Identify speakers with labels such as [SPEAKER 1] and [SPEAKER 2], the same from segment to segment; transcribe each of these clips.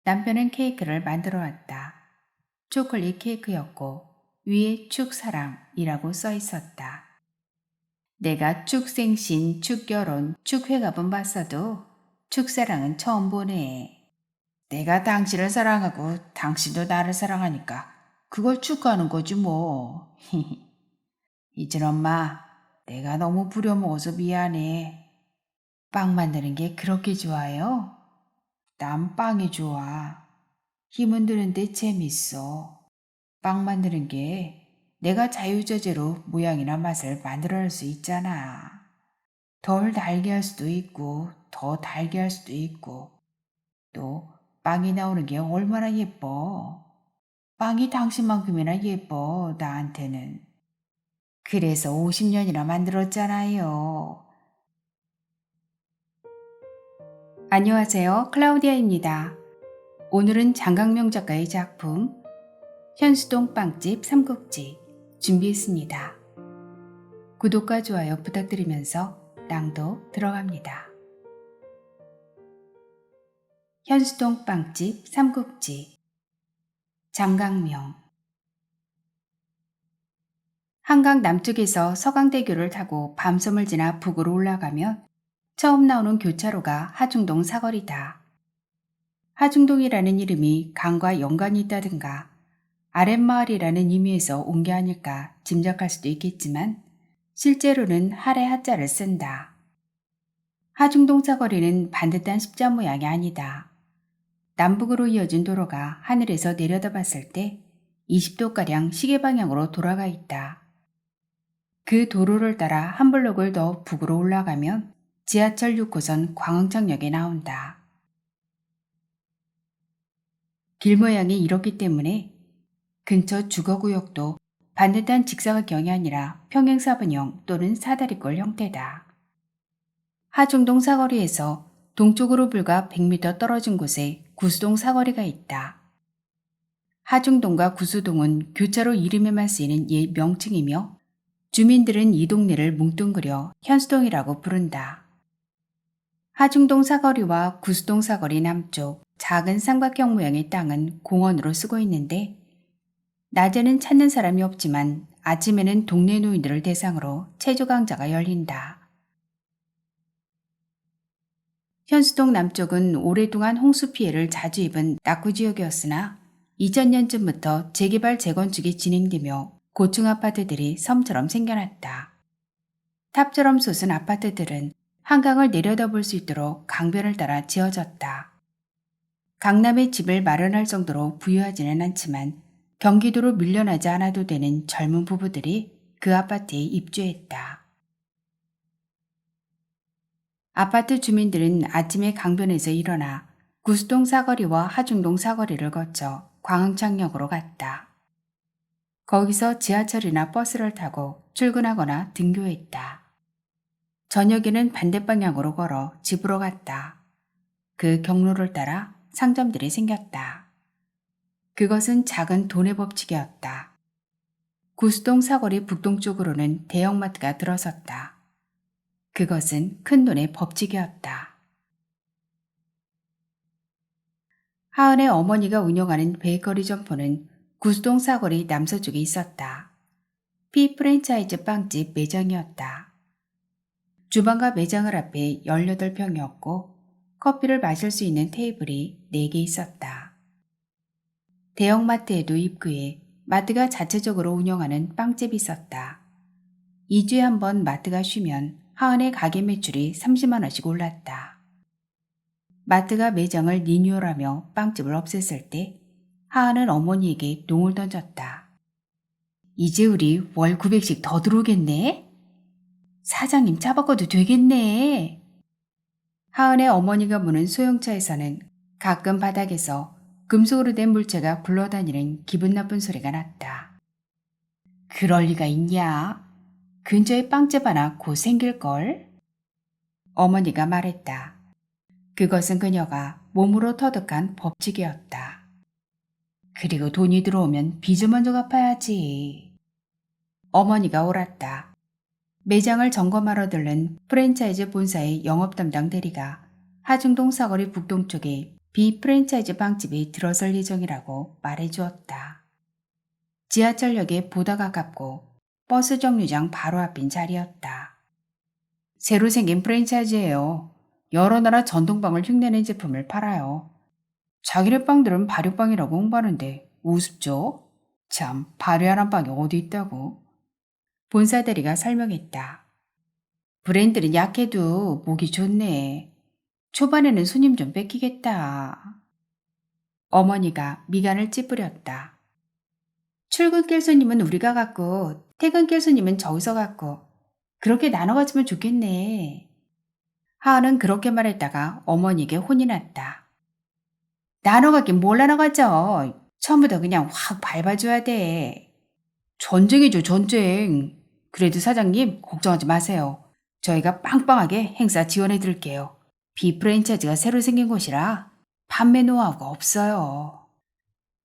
[SPEAKER 1] 남편은 케이크를 만들어 왔다. 초콜릿 케이크였고 위에 축사랑이라고 써 있었다. 내가 축생신, 축결혼, 축회갑은 봤어도 축사랑은 처음 보네. 내가 당신을 사랑하고 당신도 나를 사랑하니까 그걸 축하하는 거지 뭐. 이젠 엄마, 내가 너무 부려먹어서 미안해. 빵 만드는 게 그렇게 좋아요? 난 빵이 좋아. 힘은 드는데 재밌어. 빵 만드는 게 내가 자유자재로 모양이나 맛을 만들어낼 수 있잖아. 덜 달게 할 수도 있고 더 달게 할 수도 있고 또 빵이 나오는 게 얼마나 예뻐. 빵이 당신만큼이나 예뻐 나한테는. 그래서 50년이나 만들었잖아요. 안녕하세요. 클라우디아입니다. 오늘은 장강명 작가의 작품 현수동 빵집 삼국지 준비했습니다. 구독과 좋아요 부탁드리면서 낭독 들어갑니다. 현수동 빵집 삼국지 장강명. 한강 남쪽에서 서강대교를 타고 밤섬을 지나 북으로 올라가면 처음 나오는 교차로가 하중동 사거리다. 하중동이라는 이름이 강과 연관이 있다든가 아랫마을이라는 의미에서 온 게 아닐까 짐작할 수도 있겠지만 실제로는 하래 하자를 쓴다. 하중동 사거리는 반듯한 십자 모양이 아니다. 남북으로 이어진 도로가 하늘에서 내려다봤을 때 20도가량 시계 방향으로 돌아가 있다. 그 도로를 따라 한 블록을 더 북으로 올라가면 지하철 6호선 광흥창역에 나온다. 길 모양이 이렇기 때문에 근처 주거구역도 반듯한 직사각형이 아니라 평행사분형 또는 사다리꼴 형태다. 하중동 사거리에서 동쪽으로 불과 100m 떨어진 곳에 구수동 사거리가 있다. 하중동과 구수동은 교차로 이름에만 쓰이는 옛 명칭이며 주민들은 이 동네를 뭉뚱그려 현수동이라고 부른다. 하중동 사거리와 구수동 사거리 남쪽 작은 삼각형 모양의 땅은 공원으로 쓰고 있는데 낮에는 찾는 사람이 없지만 아침에는 동네 노인들을 대상으로 체조 강좌가 열린다. 현수동 남쪽은 오랫동안 홍수 피해를 자주 입은 낙후지역이었으나 2000년쯤부터 재개발 재건축이 진행되며 고층 아파트들이 섬처럼 생겨났다. 탑처럼 솟은 아파트들은 한강을 내려다볼 수 있도록 강변을 따라 지어졌다. 강남에 집을 마련할 정도로 부유하지는 않지만 경기도로 밀려나지 않아도 되는 젊은 부부들이 그 아파트에 입주했다. 아파트 주민들은 아침에 강변에서 일어나 구수동 사거리와 하중동 사거리를 거쳐 광흥창역으로 갔다. 거기서 지하철이나 버스를 타고 출근하거나 등교했다. 저녁에는 반대 방향으로 걸어 집으로 갔다. 그 경로를 따라 상점들이 생겼다. 그것은 작은 돈의 법칙이었다. 구수동 사거리 북동쪽으로는 대형마트가 들어섰다. 그것은 큰 돈의 법칙이었다. 하은의 어머니가 운영하는 베이커리 점포는 구수동 사거리 남서쪽에 있었다. 피 프랜차이즈 빵집 매장이었다. 주방과 매장을 앞에 18평이었고 커피를 마실 수 있는 테이블이 4개 있었다. 대형마트에도 입구에 마트가 자체적으로 운영하는 빵집이 있었다. 2주에 한 번 마트가 쉬면 하은의 가게 매출이 30만 원씩 올랐다. 마트가 매장을 리뉴얼하며 빵집을 없앴을 때 하은은 어머니에게 농을 던졌다. 이제 우리 월 900씩 더 들어오겠네? 사장님 차 바꿔도 되겠네. 하은의 어머니가 무는 소형차에서는 가끔 바닥에서 금속으로 된 물체가 굴러다니는 기분 나쁜 소리가 났다. 그럴 리가 있냐? 근처에 빵집 하나 곧 생길걸? 어머니가 말했다. 그것은 그녀가 몸으로 터득한 법칙이었다. 그리고 돈이 들어오면 빚을 먼저 갚아야지. 어머니가 옳았다. 매장을 점검하러 들른 프랜차이즈 본사의 영업 담당 대리가 하중동 사거리 북동쪽에 비프랜차이즈 빵집이 들어설 예정이라고 말해주었다. 지하철역에 보다 가깝고 버스 정류장 바로 앞인 자리였다. 새로 생긴 프랜차이즈예요. 여러 나라 전통빵을 흉내낸 제품을 팔아요. 자기네 빵들은 발효빵이라고 홍보하는데 우습죠? 참, 발효하란 빵이 어디 있다고? 본사 대리가 설명했다. 브랜드는 약해도 목이 좋네. 초반에는 손님 좀 뺏기겠다. 어머니가 미간을 찌푸렸다. 출근길 손님은 우리가 갖고 퇴근길 손님은 저기서 갖고 그렇게 나눠 가지면 좋겠네. 하은은 그렇게 말했다가 어머니에게 혼이 났다. 나눠 갖긴 뭘 나눠 가져. 처음부터 그냥 확 밟아줘야 돼. 전쟁이죠, 전쟁. 그래도 사장님 걱정하지 마세요. 저희가 빵빵하게 행사 지원해 드릴게요. 비프랜차이즈가 새로 생긴 곳이라 판매 노하우가 없어요.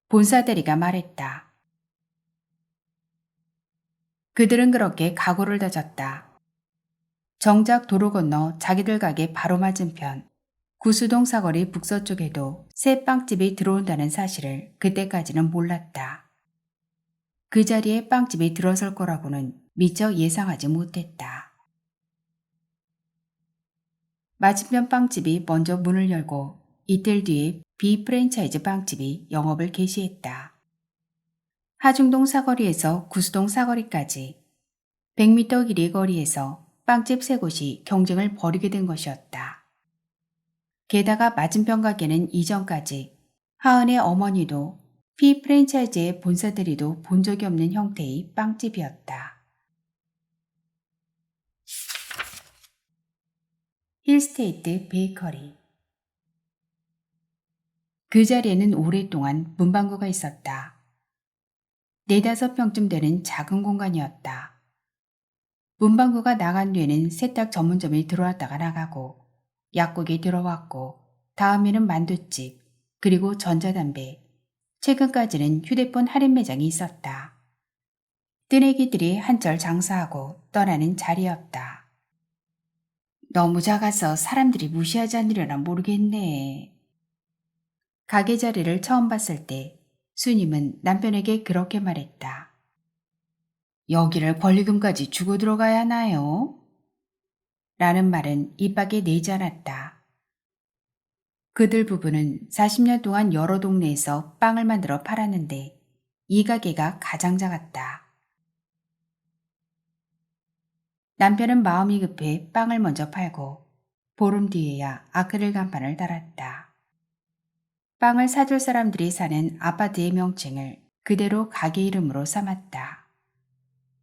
[SPEAKER 1] 본사 대리가 말했다. 그들은 그렇게 각오를 다졌다. 정작 도로 건너 자기들 가게 바로 맞은편 구수동 사거리 북서쪽에도 새 빵집이 들어온다는 사실을 그때까지는 몰랐다. 그 자리에 빵집이 들어설 거라고는 미처 예상하지 못했다. 맞은편 빵집이 먼저 문을 열고 이틀 뒤에 비프랜차이즈 빵집이 영업을 개시했다. 하중동 사거리에서 구수동 사거리까지 100m 길이의 거리에서 빵집 세 곳이 경쟁을 벌이게 된 것이었다. 게다가 맞은편 가게는 이전까지 하은의 어머니도 비프랜차이즈의 본사들이도 본 적이 없는 형태의 빵집이었다. 힐스테이트 베이커리. 그 자리에는 오랫동안 문방구가 있었다. 4~5평쯤 되는 작은 공간이었다. 문방구가 나간 뒤에는 세탁 전문점이 들어왔다가 나가고 약국이 들어왔고 다음에는 만두집 그리고 전자담배 최근까지는 휴대폰 할인 매장이 있었다. 뜨내기들이 한철 장사하고 떠나는 자리였다. 너무 작아서 사람들이 무시하지 않으려나 모르겠네. 가게 자리를 처음 봤을 때 수님은 남편에게 그렇게 말했다. 여기를 권리금까지 주고 들어가야 하나요? 라는 말은 입 밖에 내지 않았다. 그들 부부는 40년 동안 여러 동네에서 빵을 만들어 팔았는데 이 가게가 가장 작았다. 남편은 마음이 급해 빵을 먼저 팔고 보름 뒤에야 아크릴 간판을 달았다. 빵을 사줄 사람들이 사는 아파트의 명칭을 그대로 가게 이름으로 삼았다.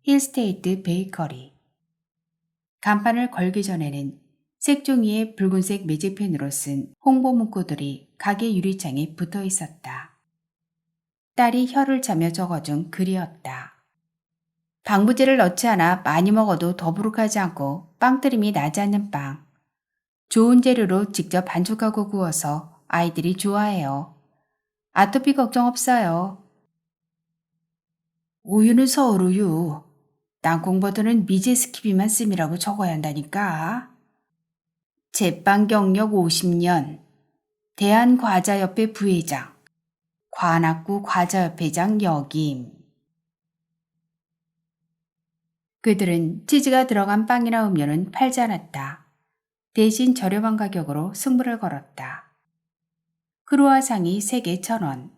[SPEAKER 1] 힐스테이트 베이커리. 간판을 걸기 전에는 색종이에 붉은색 매직펜으로 쓴 홍보 문구들이 가게 유리창에 붙어 있었다. 딸이 혀를 차며 적어준 글이었다. 방부제를 넣지 않아 많이 먹어도 더부룩하지 않고 빵트림이 나지 않는 빵. 좋은 재료로 직접 반죽하고 구워서 아이들이 좋아해요. 아토피 걱정 없어요. 우유는 서울우유. 땅콩버터는 미제 스키비만 씀이라고 적어야 한다니까. 제빵 경력 50년. 대한과자협회 부회장. 관악구 과자협회장 역임. 그들은 치즈가 들어간 빵이나 음료는 팔지 않았다. 대신 저렴한 가격으로 승부를 걸었다. 크루아상이 3개 1,000원,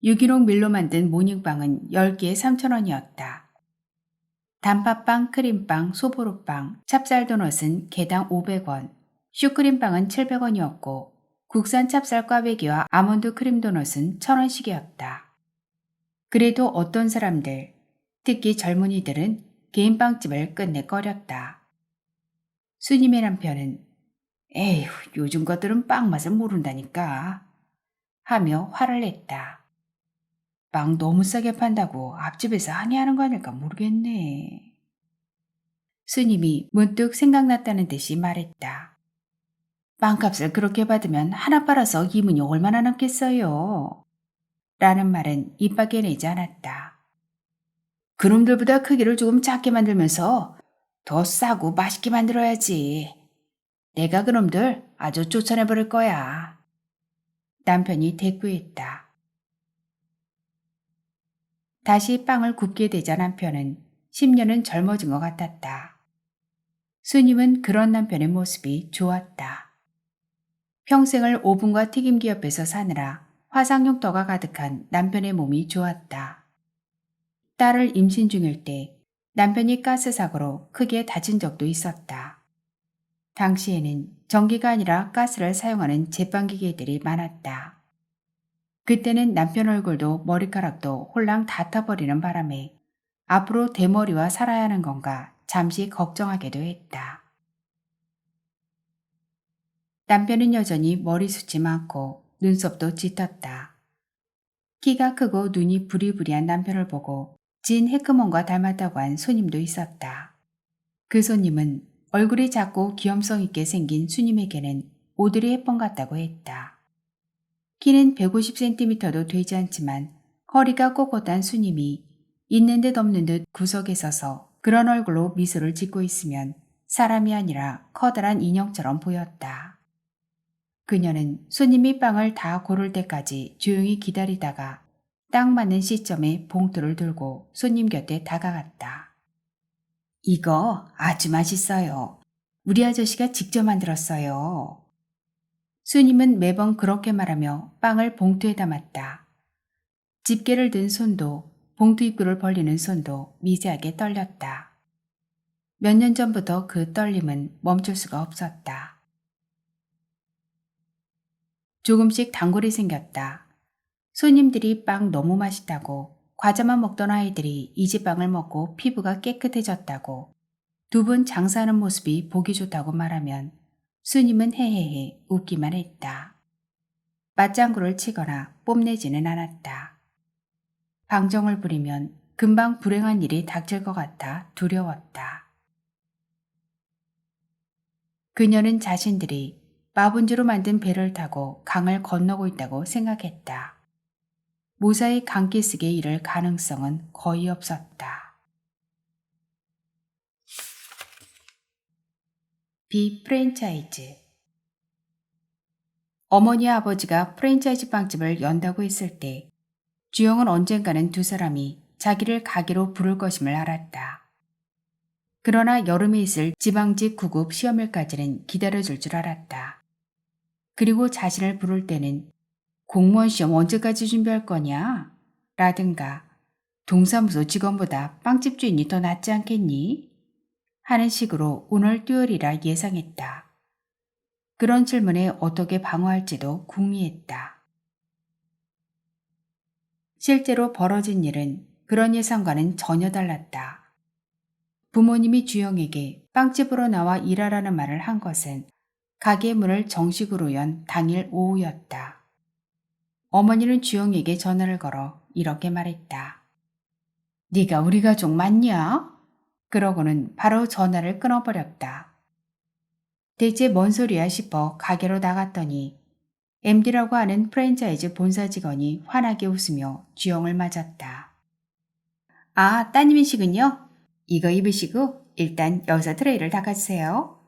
[SPEAKER 1] 유기농 밀로 만든 모닝빵은 10개에 3,000원이었다. 단팥빵, 크림빵, 소보루빵, 찹쌀도넛은 개당 500원, 슈크림빵은 700원이었고 국산 찹쌀 꽈배기와 아몬드 크림도넛은 1,000원씩이었다. 그래도 어떤 사람들, 특히 젊은이들은 개인 빵집을 끝내 꺼렸다. 수님의 남편은 에휴, 요즘 것들은 빵 맛을 모른다니까 하며 화를 냈다. 빵 너무 싸게 판다고 앞집에서 항의하는 거 아닐까 모르겠네. 수님이 문득 생각났다는 듯이 말했다. 빵값을 그렇게 받으면 하나 팔아서 이문이 얼마나 남겠어요? 라는 말은 입 밖에 내지 않았다. 그놈들보다 크기를 조금 작게 만들면서 더 싸고 맛있게 만들어야지. 내가 그놈들 아주 쫓아내버릴 거야. 남편이 대꾸했다. 다시 빵을 굽게 되자 남편은 10년은 젊어진 것 같았다. 수님은 그런 남편의 모습이 좋았다. 평생을 오븐과 튀김기 옆에서 사느라 화상용 떡가 가득한 남편의 몸이 좋았다. 딸을 임신 중일 때 남편이 가스 사고로 크게 다친 적도 있었다. 당시에는 전기가 아니라 가스를 사용하는 제빵기계들이 많았다. 그때는 남편 얼굴도 머리카락도 홀랑 다 타버리는 바람에 앞으로 대머리와 살아야 하는 건가 잠시 걱정하기도 했다. 남편은 여전히 머리숱이 많고 눈썹도 짙었다. 키가 크고 눈이 부리부리한 남편을 보고 진 해크먼과 닮았다고 한 손님도 있었다. 그 손님은 얼굴이 작고 귀염성 있게 생긴 수님에게는 오드리 헵번 같다고 했다. 키는 150cm도 되지 않지만 허리가 꼿꼿한 수님이 있는 듯 없는 듯 구석에 서서 그런 얼굴로 미소를 짓고 있으면 사람이 아니라 커다란 인형처럼 보였다. 그녀는 손님이 빵을 다 고를 때까지 조용히 기다리다가 딱 맞는 시점에 봉투를 들고 손님 곁에 다가갔다. 이거 아주 맛있어요. 우리 아저씨가 직접 만들었어요. 수님은 매번 그렇게 말하며 빵을 봉투에 담았다. 집게를 든 손도 봉투 입구를 벌리는 손도 미세하게 떨렸다. 몇 년 전부터 그 떨림은 멈출 수가 없었다. 조금씩 단골이 생겼다. 손님들이 빵 너무 맛있다고, 과자만 먹던 아이들이 이 집 빵을 먹고 피부가 깨끗해졌다고, 두 분 장사하는 모습이 보기 좋다고 말하면 수님은 헤헤헤 웃기만 했다. 맞장구를 치거나 뽐내지는 않았다. 방정을 부리면 금방 불행한 일이 닥칠 것 같아 두려웠다. 그녀는 자신들이 마분지로 만든 배를 타고 강을 건너고 있다고 생각했다. 무사히 강기슭에 이를 가능성은 거의 없었다. 비프랜차이즈. 어머니와 아버지가 프랜차이즈 빵집을 연다고 했을 때 주영은 언젠가는 두 사람이 자기를 가게로 부를 것임을 알았다. 그러나 여름에 있을 지방직 구급 시험일까지는 기다려줄 줄 알았다. 그리고 자신을 부를 때는 공무원 시험 언제까지 준비할 거냐? 라든가 동사무소 직원보다 빵집 주인이 더 낫지 않겠니? 하는 식으로 운을 띄우리라 예상했다. 그런 질문에 어떻게 방어할지도 궁리했다. 실제로 벌어진 일은 그런 예상과는 전혀 달랐다. 부모님이 주영에게 빵집으로 나와 일하라는 말을 한 것은 가게 문을 정식으로 연 당일 오후였다. 어머니는 주영에게 전화를 걸어 이렇게 말했다. 네가 우리 가족 맞냐? 그러고는 바로 전화를 끊어버렸다. 대체 뭔 소리야 싶어 가게로 나갔더니 MD라고 하는 프랜차이즈 본사 직원이 환하게 웃으며 주영을 맞았다. 아, 따님이시군요. 이거 입으시고 일단 여기서 트레이를 닦아주세요.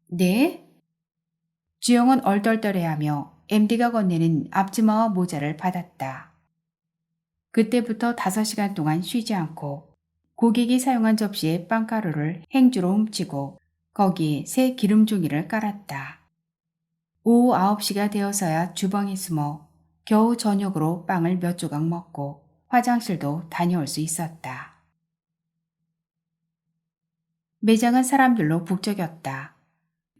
[SPEAKER 1] 네? 주영은 얼떨떨해하며 MD가 건네는 앞치마와 모자를 받았다. 그때부터 5시간 동안 쉬지 않고 고객이 사용한 접시에 빵가루를 행주로 훔치고 거기에 새 기름 종이를 깔았다. 오후 9시가 되어서야 주방에 숨어 겨우 저녁으로 빵을 몇 조각 먹고 화장실도 다녀올 수 있었다. 매장은 사람들로 북적였다.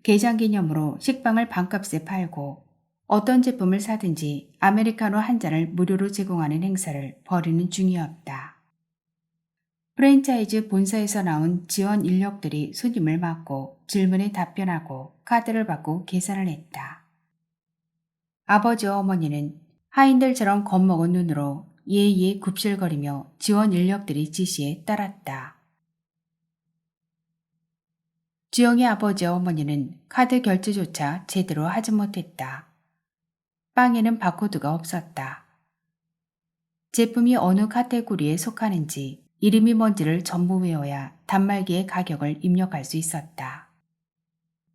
[SPEAKER 1] 개장 기념으로 식빵을 반값에 팔고 어떤 제품을 사든지 아메리카노 한 잔을 무료로 제공하는 행사를 벌이는 중이었다. 프랜차이즈 본사에서 나온 지원 인력들이 손님을 맞고 질문에 답변하고 카드를 받고 계산을 했다. 아버지와 어머니는 하인들처럼 겁먹은 눈으로 예의에 굽실거리며 지원 인력들이 지시에 따랐다. 주영의 아버지와 어머니는 카드 결제조차 제대로 하지 못했다. 빵에는 바코드가 없었다. 제품이 어느 카테고리에 속하는지 이름이 뭔지를 전부 외워야 단말기의 가격을 입력할 수 있었다.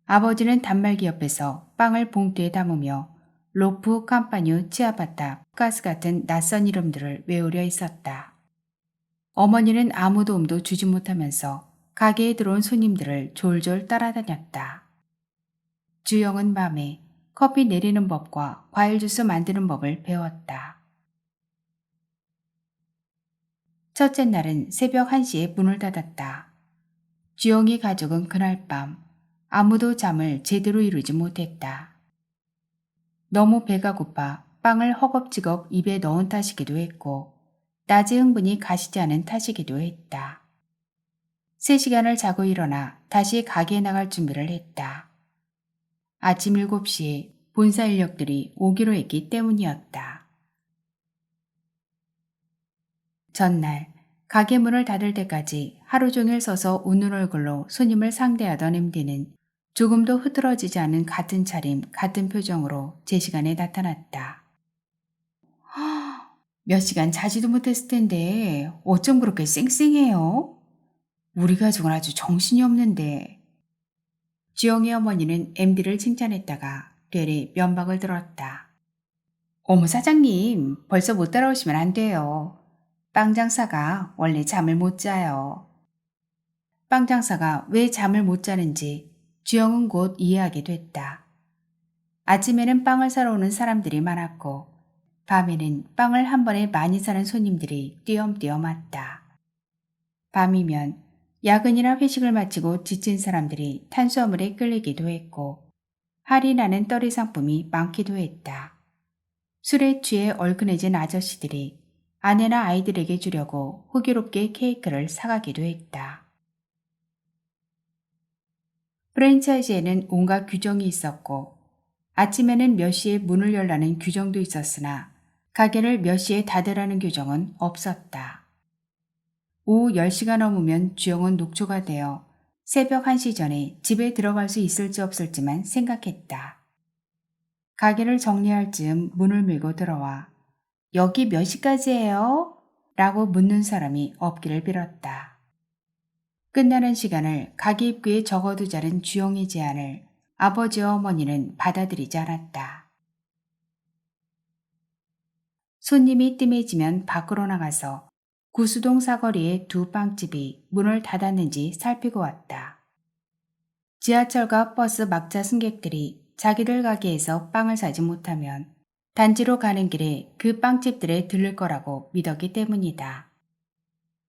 [SPEAKER 1] 아버지는 단말기 옆에서 빵을 봉투에 담으며 로프, 캄파뉴, 치아바타, 가스 같은 낯선 이름들을 외우려 했었다. 어머니는 아무 도움도 주지 못하면서 가게에 들어온 손님들을 졸졸 따라다녔다. 주영은 밤에 커피 내리는 법과 과일 주스 만드는 법을 배웠다. 첫째 날은 새벽 1시에 문을 닫았다. 주영이 가족은 그날 밤 아무도 잠을 제대로 이루지 못했다. 너무 배가 고파 빵을 허겁지겁 입에 넣은 탓이기도 했고 낮의 흥분이 가시지 않은 탓이기도 했다. 3시간을 자고 일어나 다시 가게에 나갈 준비를 했다. 아침 7시에 본사 인력들이 오기로 했기 때문이었다. 전날 가게 문을 닫을 때까지 하루 종일 서서 웃는 얼굴로 손님을 상대하던 MD는 조금도 흐트러지지 않은 같은 차림, 같은 표정으로 제 시간에 나타났다. 몇 시간 자지도 못했을 텐데 어쩜 그렇게 쌩쌩해요? 우리 가족은 아주 정신이 없는데. 주영의 어머니는 MD를 칭찬했다가 되레 면박을 들었다. 어머 사장님, 벌써 못 따라오시면 안 돼요. 빵 장사가 원래 잠을 못 자요. 빵 장사가 왜 잠을 못 자는지 주영은 곧 이해하게 됐다. 아침에는 빵을 사러 오는 사람들이 많았고 밤에는 빵을 한 번에 많이 사는 손님들이 띄엄띄엄 왔다. 밤이면 야근이나 회식을 마치고 지친 사람들이 탄수화물에 끌리기도 했고 할인하는 떨이 상품이 많기도 했다. 술에 취해 얼큰해진 아저씨들이 아내나 아이들에게 주려고 호기롭게 케이크를 사가기도 했다. 프랜차이즈에는 온갖 규정이 있었고 아침에는 몇 시에 문을 열라는 규정도 있었으나 가게를 몇 시에 닫으라는 규정은 없었다. 오후 10시가 넘으면 주영은 녹초가 되어 새벽 1시 전에 집에 들어갈 수 있을지 없을지만 생각했다. 가게를 정리할 즈음 문을 밀고 들어와 여기 몇 시까지예요? 라고 묻는 사람이 없기를 빌었다. 끝나는 시간을 가게 입구에 적어두자는 주영의 제안을 아버지와 어머니는 받아들이지 않았다. 손님이 뜸해지면 밖으로 나가서 구수동 사거리의 두 빵집이 문을 닫았는지 살피고 왔다. 지하철과 버스 막차 승객들이 자기들 가게에서 빵을 사지 못하면 단지로 가는 길에 그 빵집들에 들를 거라고 믿었기 때문이다.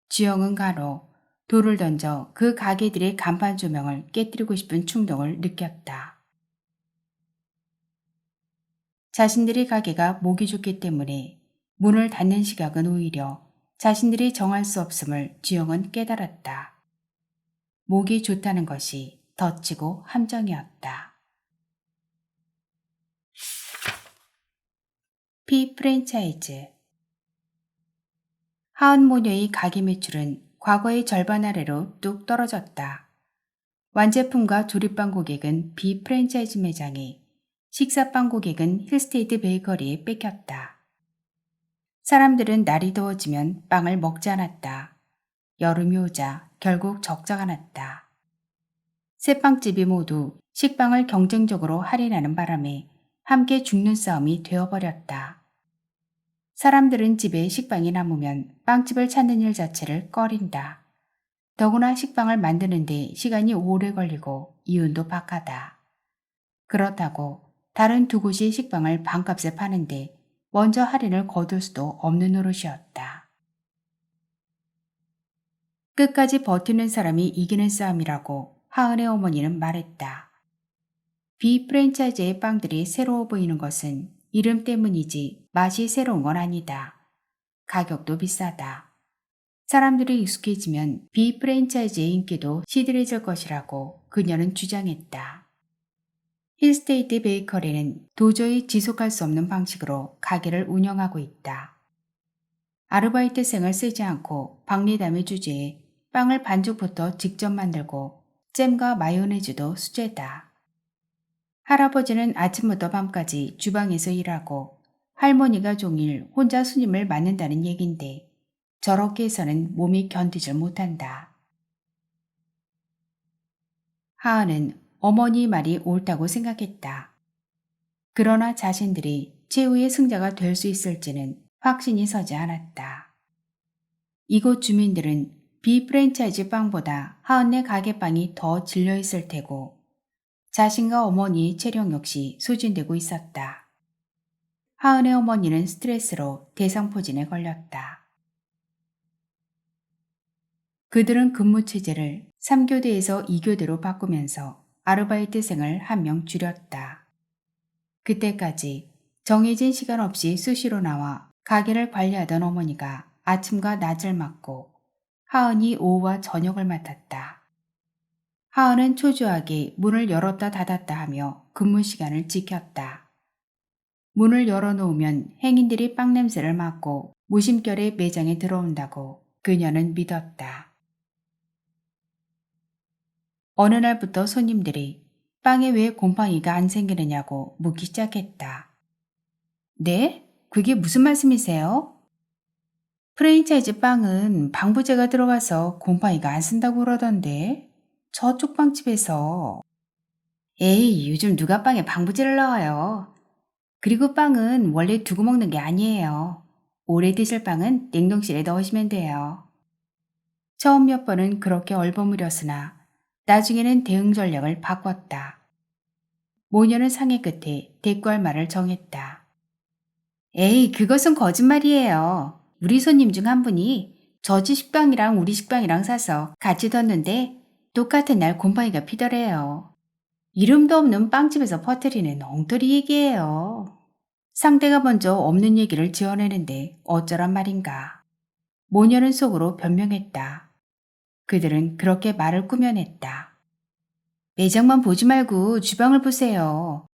[SPEAKER 1] 주영은 간혹 돌을 던져 그 가게들의 간판 조명을 깨뜨리고 싶은 충동을 느꼈다. 자신들의 가게가 목이 좋기 때문에 문을 닫는 시각은 오히려 자신들이 정할 수 없음을 주영은 깨달았다. 목이 좋다는 것이 덧치고 함정이었다. 피 프랜차이즈. 하은 모녀의 가게 매출은 과거의 절반 아래로 뚝 떨어졌다. 완제품과 조립빵 고객은 비 프랜차이즈 매장에, 식사빵 고객은 힐스테이트 베이커리에 뺏겼다. 사람들은 날이 더워지면 빵을 먹지 않았다. 여름이 오자 결국 적자가 났다. 세 빵집이 모두 식빵을 경쟁적으로 할인하는 바람에 함께 죽는 싸움이 되어버렸다. 사람들은 집에 식빵이 남으면 빵집을 찾는 일 자체를 꺼린다. 더구나 식빵을 만드는 데 시간이 오래 걸리고 이윤도 박하다. 그렇다고 다른 두 곳이 식빵을 반값에 파는데 먼저 할인을 거둘 수도 없는 노릇이었다. 끝까지 버티는 사람이 이기는 싸움이라고 하은의 어머니는 말했다. 비 프랜차이즈의 빵들이 새로워 보이는 것은 이름 때문이지 맛이 새로운 건 아니다. 가격도 비싸다. 사람들이 익숙해지면 비 프랜차이즈의 인기도 시들해질 것이라고 그녀는 주장했다. 힐스테이트 베이커리는 도저히 지속할 수 없는 방식으로 가게를 운영하고 있다. 아르바이트생을 쓰지 않고 박리담의 주제에 빵을 반죽부터 직접 만들고 잼과 마요네즈도 수제다. 할아버지는 아침부터 밤까지 주방에서 일하고 할머니가 종일 혼자 손님을 맞는다는 얘긴데 저렇게 해서는 몸이 견디질 못한다. 하은은 어머니 말이 옳다고 생각했다. 그러나 자신들이 최후의 승자가 될 수 있을지는 확신이 서지 않았다. 이곳 주민들은 비프랜차이즈 빵보다 하은네 가게빵이 더 질려있을 테고 자신과 어머니의 체력 역시 소진되고 있었다. 하은의 어머니는 스트레스로 대상포진에 걸렸다. 그들은 근무 체제를 3교대에서 2교대로 바꾸면서 아르바이트생을 한 명 줄였다. 그때까지 정해진 시간 없이 수시로 나와 가게를 관리하던 어머니가 아침과 낮을 맡고 하은이 오후와 저녁을 맡았다. 하은은 초조하게 문을 열었다 닫았다 하며 근무 시간을 지켰다. 문을 열어놓으면 행인들이 빵 냄새를 맡고 무심결에 매장에 들어온다고 그녀는 믿었다. 어느 날부터 손님들이 빵에 왜 곰팡이가 안 생기느냐고 묻기 시작했다. 네? 그게 무슨 말씀이세요? 프랜차이즈 빵은 방부제가 들어가서 곰팡이가 안 쓴다고 그러던데 저쪽 빵집에서. 에이, 요즘 누가 빵에 방부제를 넣어요. 그리고 빵은 원래 두고 먹는 게 아니에요. 오래 드실 빵은 냉동실에 넣으시면 돼요. 처음 몇 번은 그렇게 얼버무렸으나 나중에는 대응 전략을 바꿨다. 모녀는 상의 끝에 대꾸할 말을 정했다. 에이, 그것은 거짓말이에요. 우리 손님 중 한 분이 저지 식빵이랑 우리 식빵이랑 사서 같이 뒀는데 똑같은 날 곰팡이가 피더래요. 이름도 없는 빵집에서 퍼뜨리는 엉터리 얘기예요. 상대가 먼저 없는 얘기를 지어내는데 어쩌란 말인가. 모녀는 속으로 변명했다. 그들은 그렇게 말을 꾸며냈다. 매장만 보지 말고 주방을 보세요.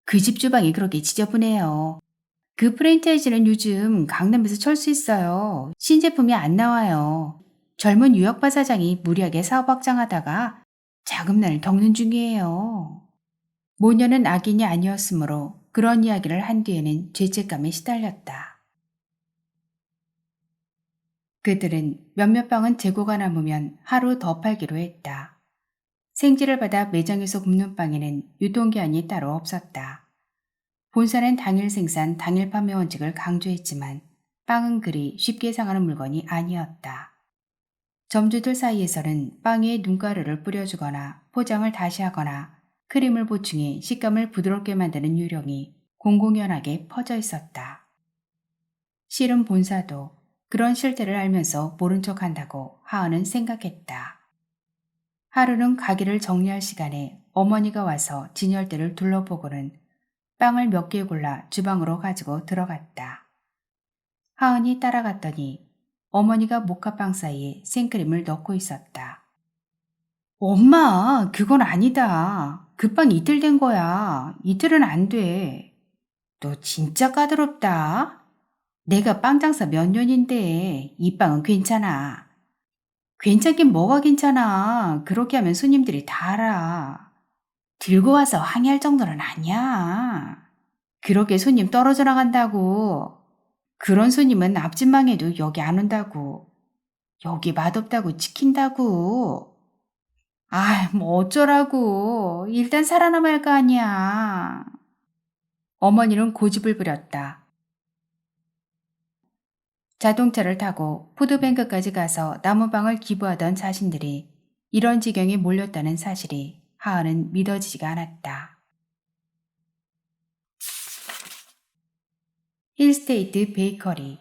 [SPEAKER 1] 그 집 주방이 그렇게 지저분해요. 그 프랜차이즈는 요즘 강남에서 철수했어요. 신제품이 안 나와요. 젊은 유학파 사장이 무리하게 사업 확장하다가 자금난을 겪는 중이에요. 모녀는 악인이 아니었으므로 그런 이야기를 한 뒤에는 죄책감에 시달렸다. 그들은 몇몇 빵은 재고가 남으면 하루 더 팔기로 했다. 생지를 받아 매장에서 굽는 빵에는 유통기한이 따로 없었다. 본사는 당일 생산, 당일 판매 원칙을 강조했지만 빵은 그리 쉽게 상하는 물건이 아니었다. 점주들 사이에서는 빵 위에 눈가루를 뿌려주거나 포장을 다시 하거나 크림을 보충해 식감을 부드럽게 만드는 요령이 공공연하게 퍼져 있었다. 실은 본사도 그런 실태를 알면서 모른 척한다고 하은은 생각했다. 하루는 가게를 정리할 시간에 어머니가 와서 진열대를 둘러보고는 빵을 몇 개 골라 주방으로 가지고 들어갔다. 하은이 따라갔더니 어머니가 모카빵 사이에 생크림을 넣고 있었다. 엄마, 그건 아니다. 그 빵 이틀 된 거야. 이틀은 안 돼. 너 진짜 까다롭다. 내가 빵 장사 몇 년인데 이 빵은 괜찮아. 괜찮긴 뭐가 괜찮아. 그렇게 하면 손님들이 다 알아. 들고 와서 항의할 정도는 아니야. 그렇게 손님 떨어져 나간다고. 그런 손님은 앞집망해도 여기 안 온다고. 여기 맛없다고 지킨다고. 뭐 어쩌라고. 일단 살아남아야 할 거 아니야. 어머니는 고집을 부렸다. 자동차를 타고 푸드뱅크까지 가서 나무방을 기부하던 자신들이 이런 지경에 몰렸다는 사실이 하은은 믿어지지가 않았다. 힐스테이트 베이커리.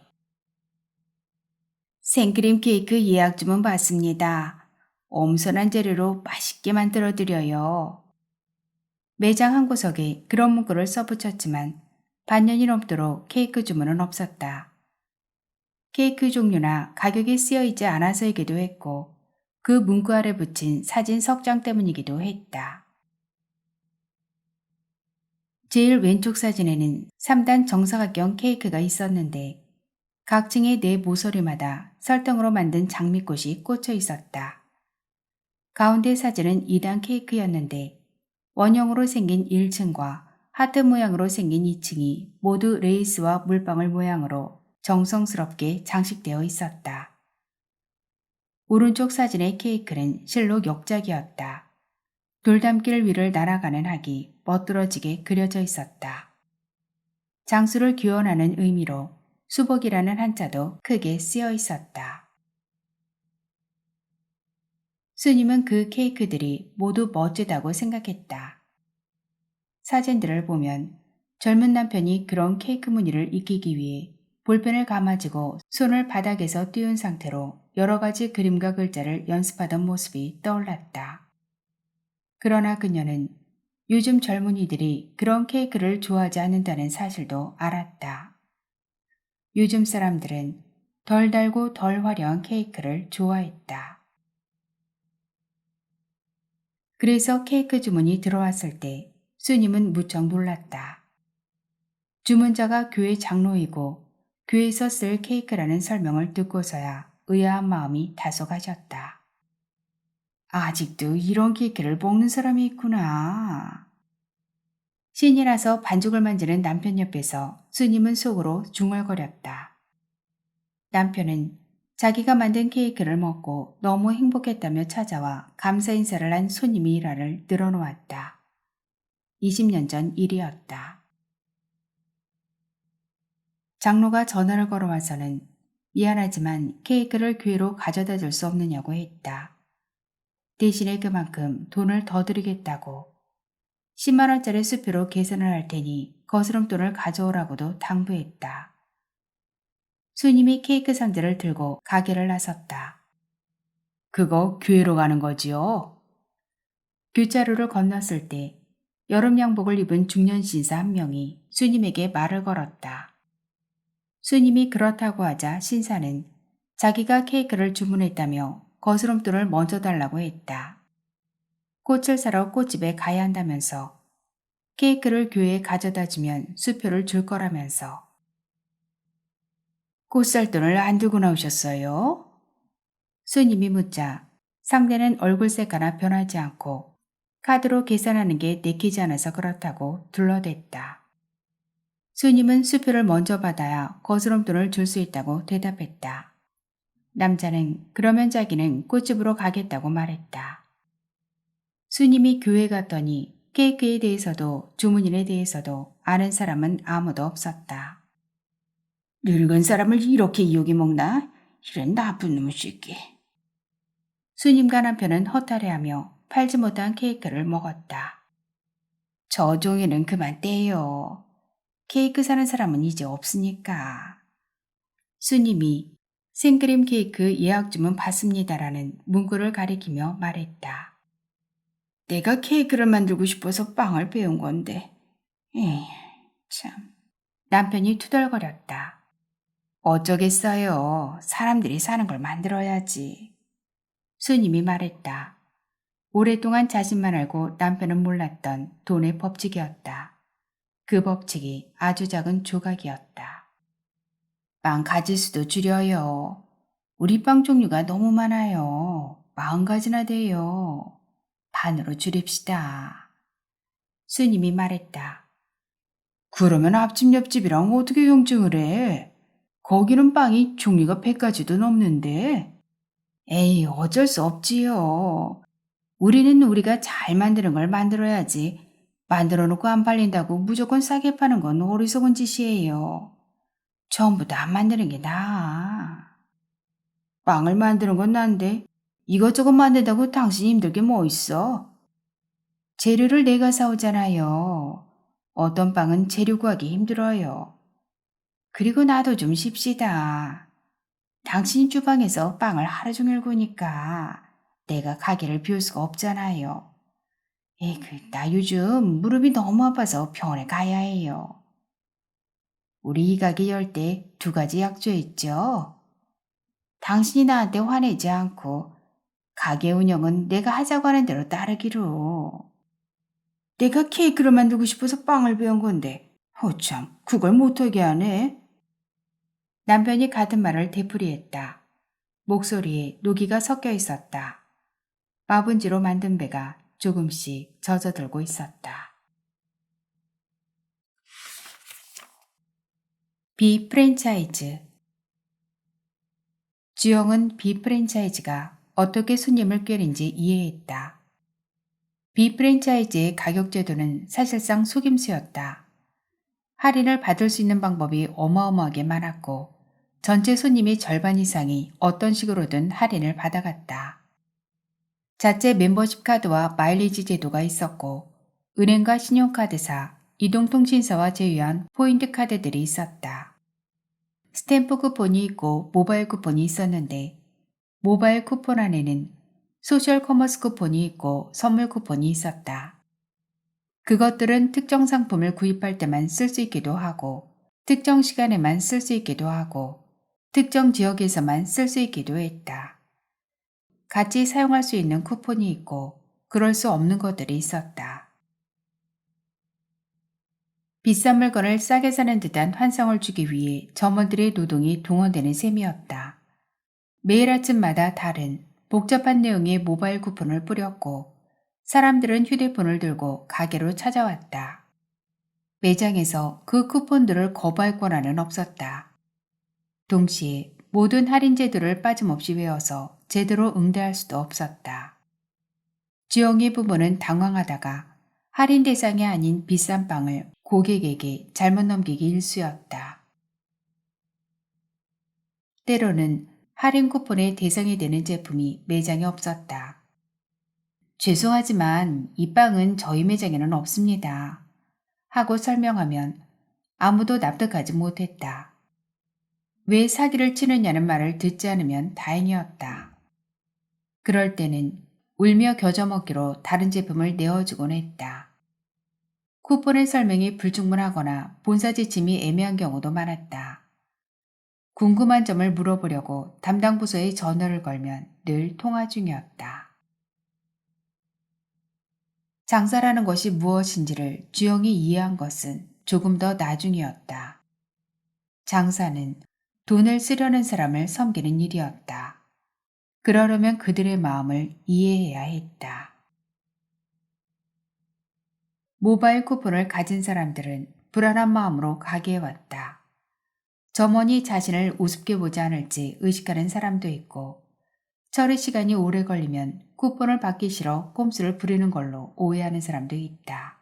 [SPEAKER 1] 생크림 케이크 예약 주문 받습니다. 엄선한 재료로 맛있게 만들어드려요. 매장 한 구석에 그런 문구를 써붙였지만 반년이 넘도록 케이크 주문은 없었다. 케이크 종류나 가격이 쓰여있지 않아서이기도 했고 그 문구 아래 붙인 사진 석장 때문이기도 했다. 제일 왼쪽 사진에는 3단 정사각형 케이크가 있었는데 각 층의 네 모서리마다 설탕으로 만든 장미꽃이 꽂혀 있었다. 가운데 사진은 2단 케이크였는데 원형으로 생긴 1층과 하트 모양으로 생긴 2층이 모두 레이스와 물방울 모양으로 정성스럽게 장식되어 있었다. 오른쪽 사진의 케이크는 실로 역작이었다. 돌담길 위를 날아가는 학이 멋들어지게 그려져 있었다. 장수를 기원하는 의미로 수복이라는 한자도 크게 쓰여 있었다. 스님은 그 케이크들이 모두 멋지다고 생각했다. 사진들을 보면 젊은 남편이 그런 케이크 무늬를 익히기 위해 볼펜을 감아쥐고 손을 바닥에서 띄운 상태로 여러 가지 그림과 글자를 연습하던 모습이 떠올랐다. 그러나 그녀는 요즘 젊은이들이 그런 케이크를 좋아하지 않는다는 사실도 알았다. 요즘 사람들은 덜 달고 덜 화려한 케이크를 좋아했다. 그래서 케이크 주문이 들어왔을 때 스님은 무척 놀랐다. 주문자가 교회 장로이고 교회에서 쓸 케이크라는 설명을 듣고서야 의아한 마음이 다소 가졌다. 아직도 이런 케이크를 먹는 사람이 있구나. 신이라서 반죽을 만지는 남편 옆에서 스님은 속으로 중얼거렸다. 남편은 자기가 만든 케이크를 먹고 너무 행복했다며 찾아와 감사 인사를 한 손님이 일화를 늘어놓았다. 20년 전 일이었다. 장로가 전화를 걸어와서는 미안하지만 케이크를 교회로 가져다 줄 수 없느냐고 했다. 대신에 그만큼 돈을 더 드리겠다고 10만 원짜리 수표로 계산을 할 테니 거스름돈을 가져오라고도 당부했다. 스님이 케이크 상자를 들고 가게를 나섰다. 그거 교회로 가는 거지요? 교차로를 건넜을 때 여름 양복을 입은 중년 신사 한 명이 스님에게 말을 걸었다. 스님이 그렇다고 하자 신사는 자기가 케이크를 주문했다며 거스름돈을 먼저 달라고 했다. 꽃을 사러 꽃집에 가야 한다면서 케이크를 교회에 가져다 주면 수표를 줄 거라면서. 꽃 살 돈을 안 들고 나오셨어요? 스님이 묻자 상대는 얼굴색 하나 변하지 않고 카드로 계산하는 게 내키지 않아서 그렇다고 둘러댔다. 스님은 수표를 먼저 받아야 거스름돈을 줄 수 있다고 대답했다. 남자는 그러면 자기는 꽃집으로 가겠다고 말했다. 스님이 교회 갔더니 케이크에 대해서도 주문인에 대해서도 아는 사람은 아무도 없었다. 늙은 사람을 이렇게 욕이 먹나? 이런 나쁜 놈의 새끼. 스님과 남편은 허탈해하며 팔지 못한 케이크를 먹었다. 저 종이는 그만 떼요. 케이크 사는 사람은 이제 없으니까. 스님이 생크림 케이크 예약 주문 받습니다라는 문구를 가리키며 말했다. 내가 케이크를 만들고 싶어서 빵을 배운 건데. 에이, 참. 남편이 투덜거렸다. 어쩌겠어요. 사람들이 사는 걸 만들어야지. 스님이 말했다. 오랫동안 자신만 알고 남편은 몰랐던 돈의 법칙이었다. 그 법칙이 아주 작은 조각이었다. 빵 가지수도 줄여요. 우리 빵 종류가 너무 많아요. 40가지나 돼요. 반으로 줄입시다. 스님이 말했다. 그러면 앞집 옆집이랑 어떻게 경쟁을 해? 거기는 빵이 종류가 100가지도 넘는데. 에이, 어쩔 수 없지요. 우리는 우리가 잘 만드는 걸 만들어야지. 만들어 놓고 안 팔린다고 무조건 싸게 파는 건 어리석은 짓이에요. 전부 다 안 만드는 게 나아. 빵을 만드는 건 난데 이것저것 만든다고 당신이 힘들 게 뭐 있어? 재료를 내가 사오잖아요. 어떤 빵은 재료 구하기 힘들어요. 그리고 나도 좀 쉽시다. 당신 주방에서 빵을 하루 종일 구니까 내가 가게를 비울 수가 없잖아요. 에이그, 나 요즘 무릎이 너무 아파서 병원에 가야 해요. 우리 이 가게 열 때 2가지 약조했죠. 당신이 나한테 화내지 않고 가게 운영은 내가 하자고 하는 대로 따르기로. 내가 케이크를 만들고 싶어서 빵을 배운 건데 참 그걸 못하게 하네. 남편이 같은 말을 되풀이했다. 목소리에 노기가 섞여 있었다. 마분지로 만든 배가 조금씩 젖어들고 있었다. 비프랜차이즈. 주영은 비프랜차이즈가 어떻게 손님을 꿰는지 이해했다. 비프랜차이즈의 가격 제도는 사실상 속임수였다. 할인을 받을 수 있는 방법이 어마어마하게 많았고 전체 손님의 절반 이상이 어떤 식으로든 할인을 받아갔다. 자체 멤버십 카드와 마일리지 제도가 있었고 은행과 신용카드사, 이동통신사와 제휴한 포인트 카드들이 있었다. 스탬프 쿠폰이 있고 모바일 쿠폰이 있었는데 모바일 쿠폰 안에는 소셜 커머스 쿠폰이 있고 선물 쿠폰이 있었다. 그것들은 특정 상품을 구입할 때만 쓸 수 있기도 하고 특정 시간에만 쓸 수 있기도 하고 특정 지역에서만 쓸 수 있기도 했다. 같이 사용할 수 있는 쿠폰이 있고 그럴 수 없는 것들이 있었다. 비싼 물건을 싸게 사는 듯한 환상을 주기 위해 점원들의 노동이 동원되는 셈이었다. 매일 아침마다 다른 복잡한 내용의 모바일 쿠폰을 뿌렸고 사람들은 휴대폰을 들고 가게로 찾아왔다. 매장에서 그 쿠폰들을 거부할 권한은 없었다. 동시에 모든 할인 제도를 빠짐없이 외워서 제대로 응대할 수도 없었다. 주영의 부부는 당황하다가 할인 대상이 아닌 비싼 빵을 고객에게 잘못 넘기기 일쑤였다. 때로는 할인 쿠폰의 대상이 되는 제품이 매장에 없었다. 죄송하지만 이 빵은 저희 매장에는 없습니다. 하고 설명하면 아무도 납득하지 못했다. 왜 사기를 치느냐는 말을 듣지 않으면 다행이었다. 그럴 때는 울며 겨자 먹기로 다른 제품을 내어주곤 했다. 쿠폰의 설명이 불충분하거나 본사 지침이 애매한 경우도 많았다. 궁금한 점을 물어보려고 담당 부서에 전화를 걸면 늘 통화 중이었다. 장사라는 것이 무엇인지를 주영이 이해한 것은 조금 더 나중이었다. 장사는 돈을 쓰려는 사람을 섬기는 일이었다. 그러려면 그들의 마음을 이해해야 했다. 모바일 쿠폰을 가진 사람들은 불안한 마음으로 가게에 왔다. 점원이 자신을 우습게 보지 않을지 의식하는 사람도 있고 처리 시간이 오래 걸리면 쿠폰을 받기 싫어 꼼수를 부리는 걸로 오해하는 사람도 있다.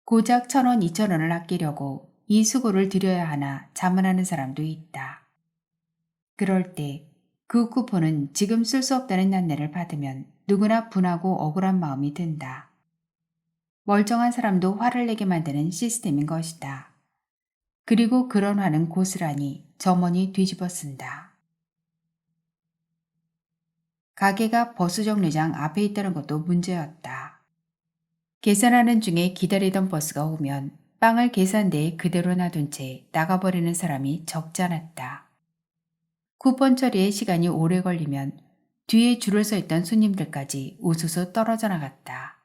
[SPEAKER 1] 고작 1,000원, 2,000원을 아끼려고 이 수고를 들여야 하나 자문하는 사람도 있다. 그럴 때 그 쿠폰은 지금 쓸 수 없다는 난내를 받으면 누구나 분하고 억울한 마음이 든다. 멀쩡한 사람도 화를 내게 만드는 시스템인 것이다. 그리고 그런 화는 고스란히 점원이 뒤집어 쓴다. 가게가 버스 정류장 앞에 있다는 것도 문제였다. 계산하는 중에 기다리던 버스가 오면 빵을 계산대에 그대로 놔둔 채 나가버리는 사람이 적지 않았다. 쿠폰 처리에 시간이 오래 걸리면 뒤에 줄을 서 있던 손님들까지 우수수 떨어져 나갔다.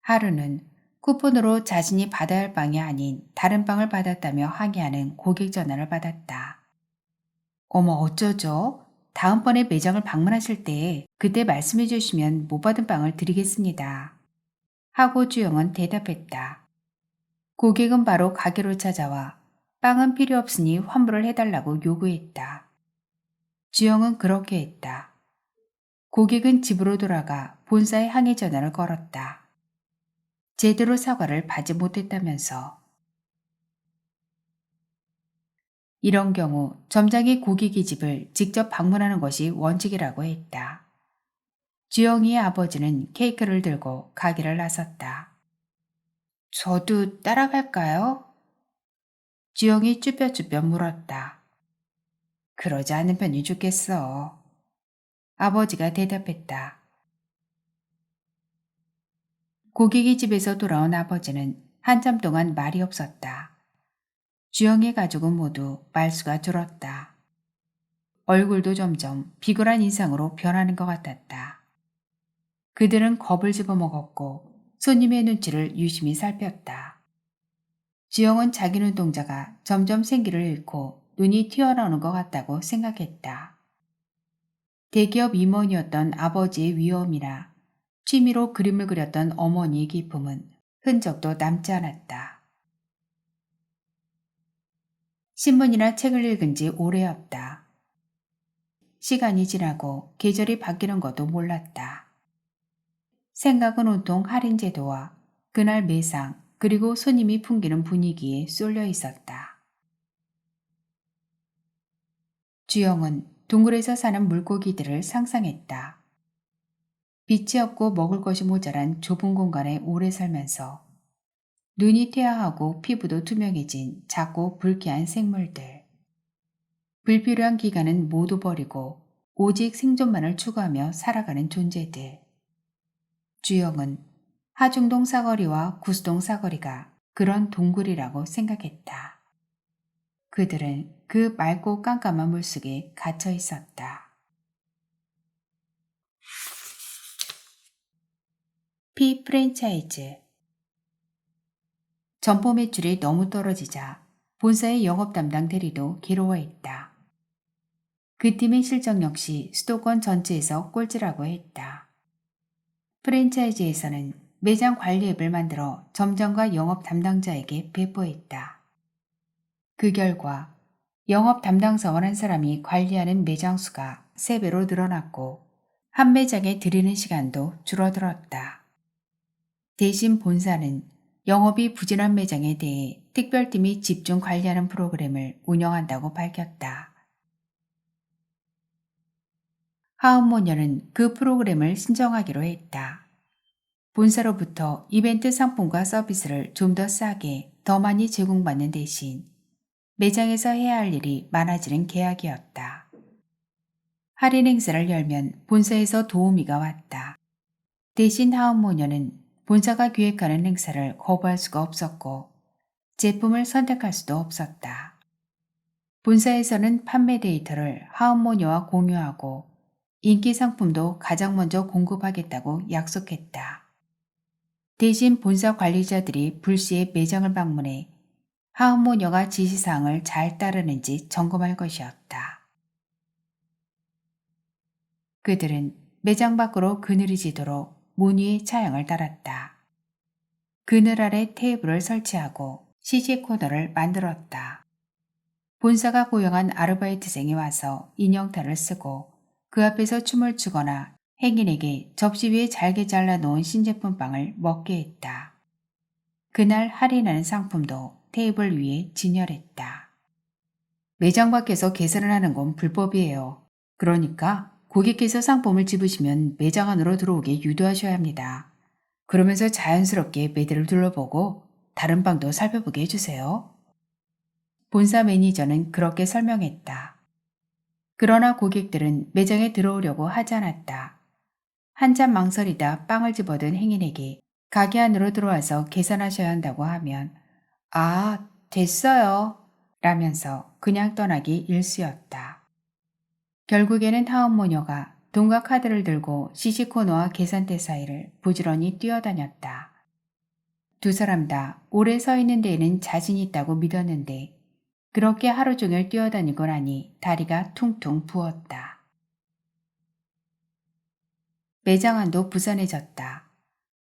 [SPEAKER 1] 하루는 쿠폰으로 자신이 받아야 할 빵이 아닌 다른 빵을 받았다며 항의하는 고객 전화를 받았다. 어머 어쩌죠? 다음번에 매장을 방문하실 때 그때 말씀해 주시면 못 받은 빵을 드리겠습니다. 하고 주영은 대답했다. 고객은 바로 가게로 찾아와 빵은 필요 없으니 환불을 해달라고 요구했다. 주영은 그렇게 했다. 고객은 집으로 돌아가 본사에 항의 전화를 걸었다. 제대로 사과를 받지 못했다면서. 이런 경우 점장이 고객의 집을 직접 방문하는 것이 원칙이라고 했다. 주영이의 아버지는 케이크를 들고 가게를 나섰다. 저도 따라갈까요? 주영이 쭈뼛쭈뼛 물었다. 그러지 않은 편이 좋겠어. 아버지가 대답했다. 고객의 집에서 돌아온 아버지는 한참 동안 말이 없었다. 주영의 가족은 모두 말수가 줄었다. 얼굴도 점점 비굴한 인상으로 변하는 것 같았다. 그들은 겁을 집어먹었고 손님의 눈치를 유심히 살폈다. 주영은 자기 눈동자가 점점 생기를 잃고 눈이 튀어나오는 것 같다고 생각했다. 대기업 임원이었던 아버지의 위엄이나 취미로 그림을 그렸던 어머니의 기품은 흔적도 남지 않았다. 신문이나 책을 읽은 지 오래였다. 시간이 지나고 계절이 바뀌는 것도 몰랐다. 생각은 온통 할인 제도와 그날 매상, 그리고 손님이 풍기는 분위기에 쏠려 있었다. 주영은 동굴에서 사는 물고기들을 상상했다. 빛이 없고 먹을 것이 모자란 좁은 공간에 오래 살면서 눈이 퇴화하고 피부도 투명해진 작고 불쾌한 생물들. 불필요한 기간은 모두 버리고 오직 생존만을 추구하며 살아가는 존재들. 주영은 하중동 사거리와 구수동 사거리가 그런 동굴이라고 생각했다. 그들은 그 맑고 깜깜한 물속에 갇혀 있었다. 피 프랜차이즈. 점포 매출이 너무 떨어지자 본사의 영업 담당 대리도 괴로워했다. 그 팀의 실적 역시 수도권 전체에서 꼴찌라고 했다. 프랜차이즈에서는 매장 관리 앱을 만들어 점장과 영업 담당자에게 배포했다. 그 결과 영업 담당사원 한 사람이 관리하는 매장 수가 3배로 늘어났고 한 매장에 들이는 시간도 줄어들었다. 대신 본사는 영업이 부진한 매장에 대해 특별팀이 집중 관리하는 프로그램을 운영한다고 밝혔다. 하은모녀는 그 프로그램을 신청하기로 했다. 본사로부터 이벤트 상품과 서비스를 좀 더 싸게 더 많이 제공받는 대신 매장에서 해야 할 일이 많아지는 계약이었다. 할인 행사를 열면 본사에서 도우미가 왔다. 대신 하은모녀는 본사가 기획하는 행사를 거부할 수가 없었고 제품을 선택할 수도 없었다. 본사에서는 판매 데이터를 하은모녀와 공유하고 인기 상품도 가장 먼저 공급하겠다고 약속했다. 대신 본사 관리자들이 불시에 매장을 방문해 하은모녀가 지시사항을 잘 따르는지 점검할 것이었다. 그들은 매장 밖으로 그늘이 지도록 문 위에 차양을 달았다. 그늘 아래 테이블을 설치하고 CC 코너를 만들었다. 본사가 고용한 아르바이트생이 와서 인형탈을 쓰고 그 앞에서 춤을 추거나 행인에게 접시 위에 잘게 잘라놓은 신제품 빵을 먹게 했다. 그날 할인하는 상품도 테이블 위에 진열했다. 매장 밖에서 계산을 하는 건 불법이에요. 그러니까 고객께서 상품을 집으시면 매장 안으로 들어오게 유도하셔야 합니다. 그러면서 자연스럽게 매대를 둘러보고 다른 빵도 살펴보게 해주세요. 본사 매니저는 그렇게 설명했다. 그러나 고객들은 매장에 들어오려고 하지 않았다. 한참 망설이다 빵을 집어든 행인에게 가게 안으로 들어와서 계산하셔야 한다고 하면 아, 됐어요. 라면서 그냥 떠나기 일쑤였다. 결국에는 하은모녀가 돈과 카드를 들고 CC코너와 계산대 사이를 부지런히 뛰어다녔다. 두 사람 다 오래 서 있는 데에는 자신 있다고 믿었는데 그렇게 하루 종일 뛰어다니고 나니 다리가 퉁퉁 부었다. 매장 안도 부산해졌다.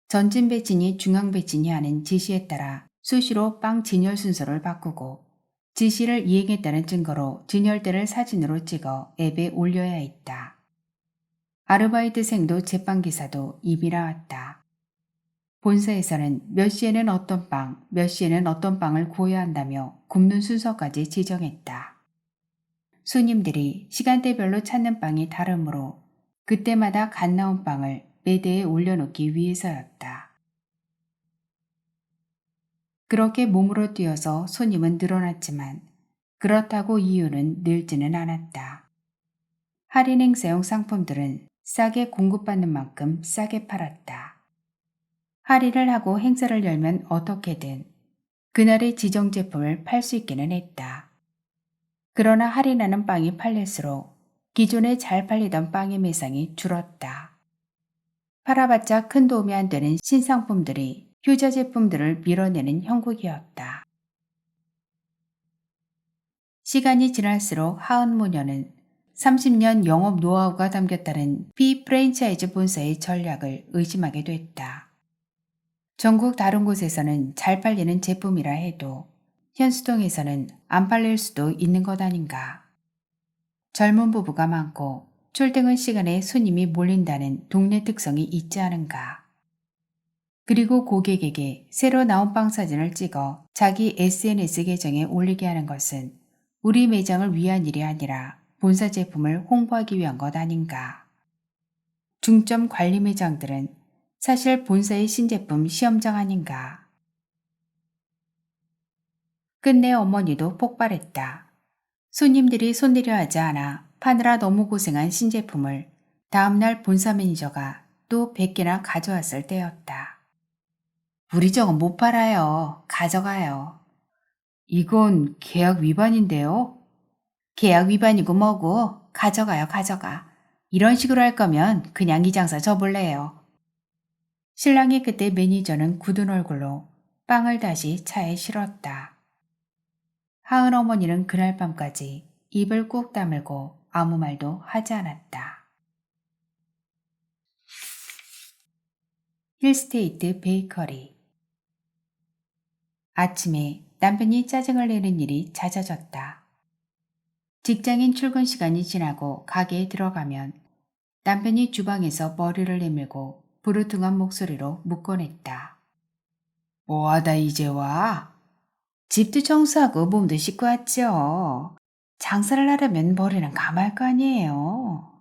[SPEAKER 1] 전진 배진이 중앙 배진이 하는 지시에 따라 수시로 빵 진열 순서를 바꾸고 지시를 이행했다는 증거로 진열대를 사진으로 찍어 앱에 올려야 했다. 아르바이트생도 제빵기사도 입이 나왔다. 본사에서는 몇 시에는 어떤 빵, 몇 시에는 어떤 빵을 구워야 한다며 굽는 순서까지 지정했다. 손님들이 시간대별로 찾는 빵이 다르므로 그때마다 갓 나온 빵을 매대에 올려놓기 위해서였다. 그렇게 몸으로 뛰어서 손님은 늘어났지만 그렇다고 이유는 늘지는 않았다. 할인 행사용 상품들은 싸게 공급받는 만큼 싸게 팔았다. 할인을 하고 행사를 열면 어떻게든 그날의 지정 제품을 팔 수 있기는 했다. 그러나 할인하는 빵이 팔릴수록 기존에 잘 팔리던 빵의 매상이 줄었다. 팔아봤자 큰 도움이 안 되는 신상품들이 효자 제품들을 밀어내는 형국이었다. 시간이 지날수록 하은모녀는 30년 영업 노하우가 담겼다는 피 프랜차이즈 본사의 전략을 의심하게 됐다. 전국 다른 곳에서는 잘 팔리는 제품이라 해도 현수동에서는 안 팔릴 수도 있는 것 아닌가. 젊은 부부가 많고 출퇴근 시간에 손님이 몰린다는 동네 특성이 있지 않은가. 그리고 고객에게 새로 나온 빵 사진을 찍어 자기 SNS 계정에 올리게 하는 것은 우리 매장을 위한 일이 아니라 본사 제품을 홍보하기 위한 것 아닌가. 중점 관리 매장들은 사실 본사의 신제품 시험장 아닌가. 끝내 어머니도 폭발했다. 손님들이 손대려 하지 않아 파느라 너무 고생한 신제품을 다음날 본사 매니저가 또 100개나 가져왔을 때였다. 우리 저건 못 팔아요. 가져가요. 이건 계약 위반인데요. 계약 위반이고 뭐고 가져가요, 가져가. 이런 식으로 할 거면 그냥 이 장사 접을래요. 신랑이 그때 매니저는 굳은 얼굴로 빵을 다시 차에 실었다. 하은 어머니는 그날 밤까지 입을 꾹 다물고 아무 말도 하지 않았다. 힐스테이트 베이커리. 아침에 남편이 짜증을 내는 일이 잦아졌다. 직장인 출근 시간이 지나고 가게에 들어가면 남편이 주방에서 머리를 내밀고 부르퉁한 목소리로 묻곤 했다. 뭐하다 이제 와? 집도 청소하고 몸도 씻고 왔죠. 장사를 하려면 머리는 감을 거 아니에요.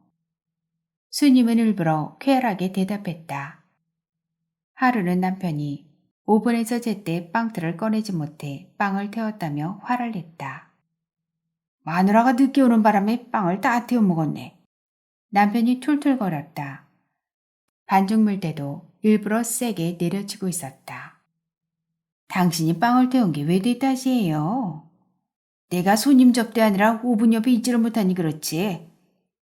[SPEAKER 1] 수님은 일부러 쾌활하게 대답했다. 하루는 남편이 오븐에서 제때 빵틀을 꺼내지 못해 빵을 태웠다며 화를 냈다. 마누라가 늦게 오는 바람에 빵을 다 태워 먹었네. 남편이 툴툴거렸다. 반죽 물때도 일부러 세게 내려치고 있었다. 당신이 빵을 태운 게 왜 내 탓이에요? 내가 손님 접대하느라 오븐 옆에 있지를 못하니 그렇지.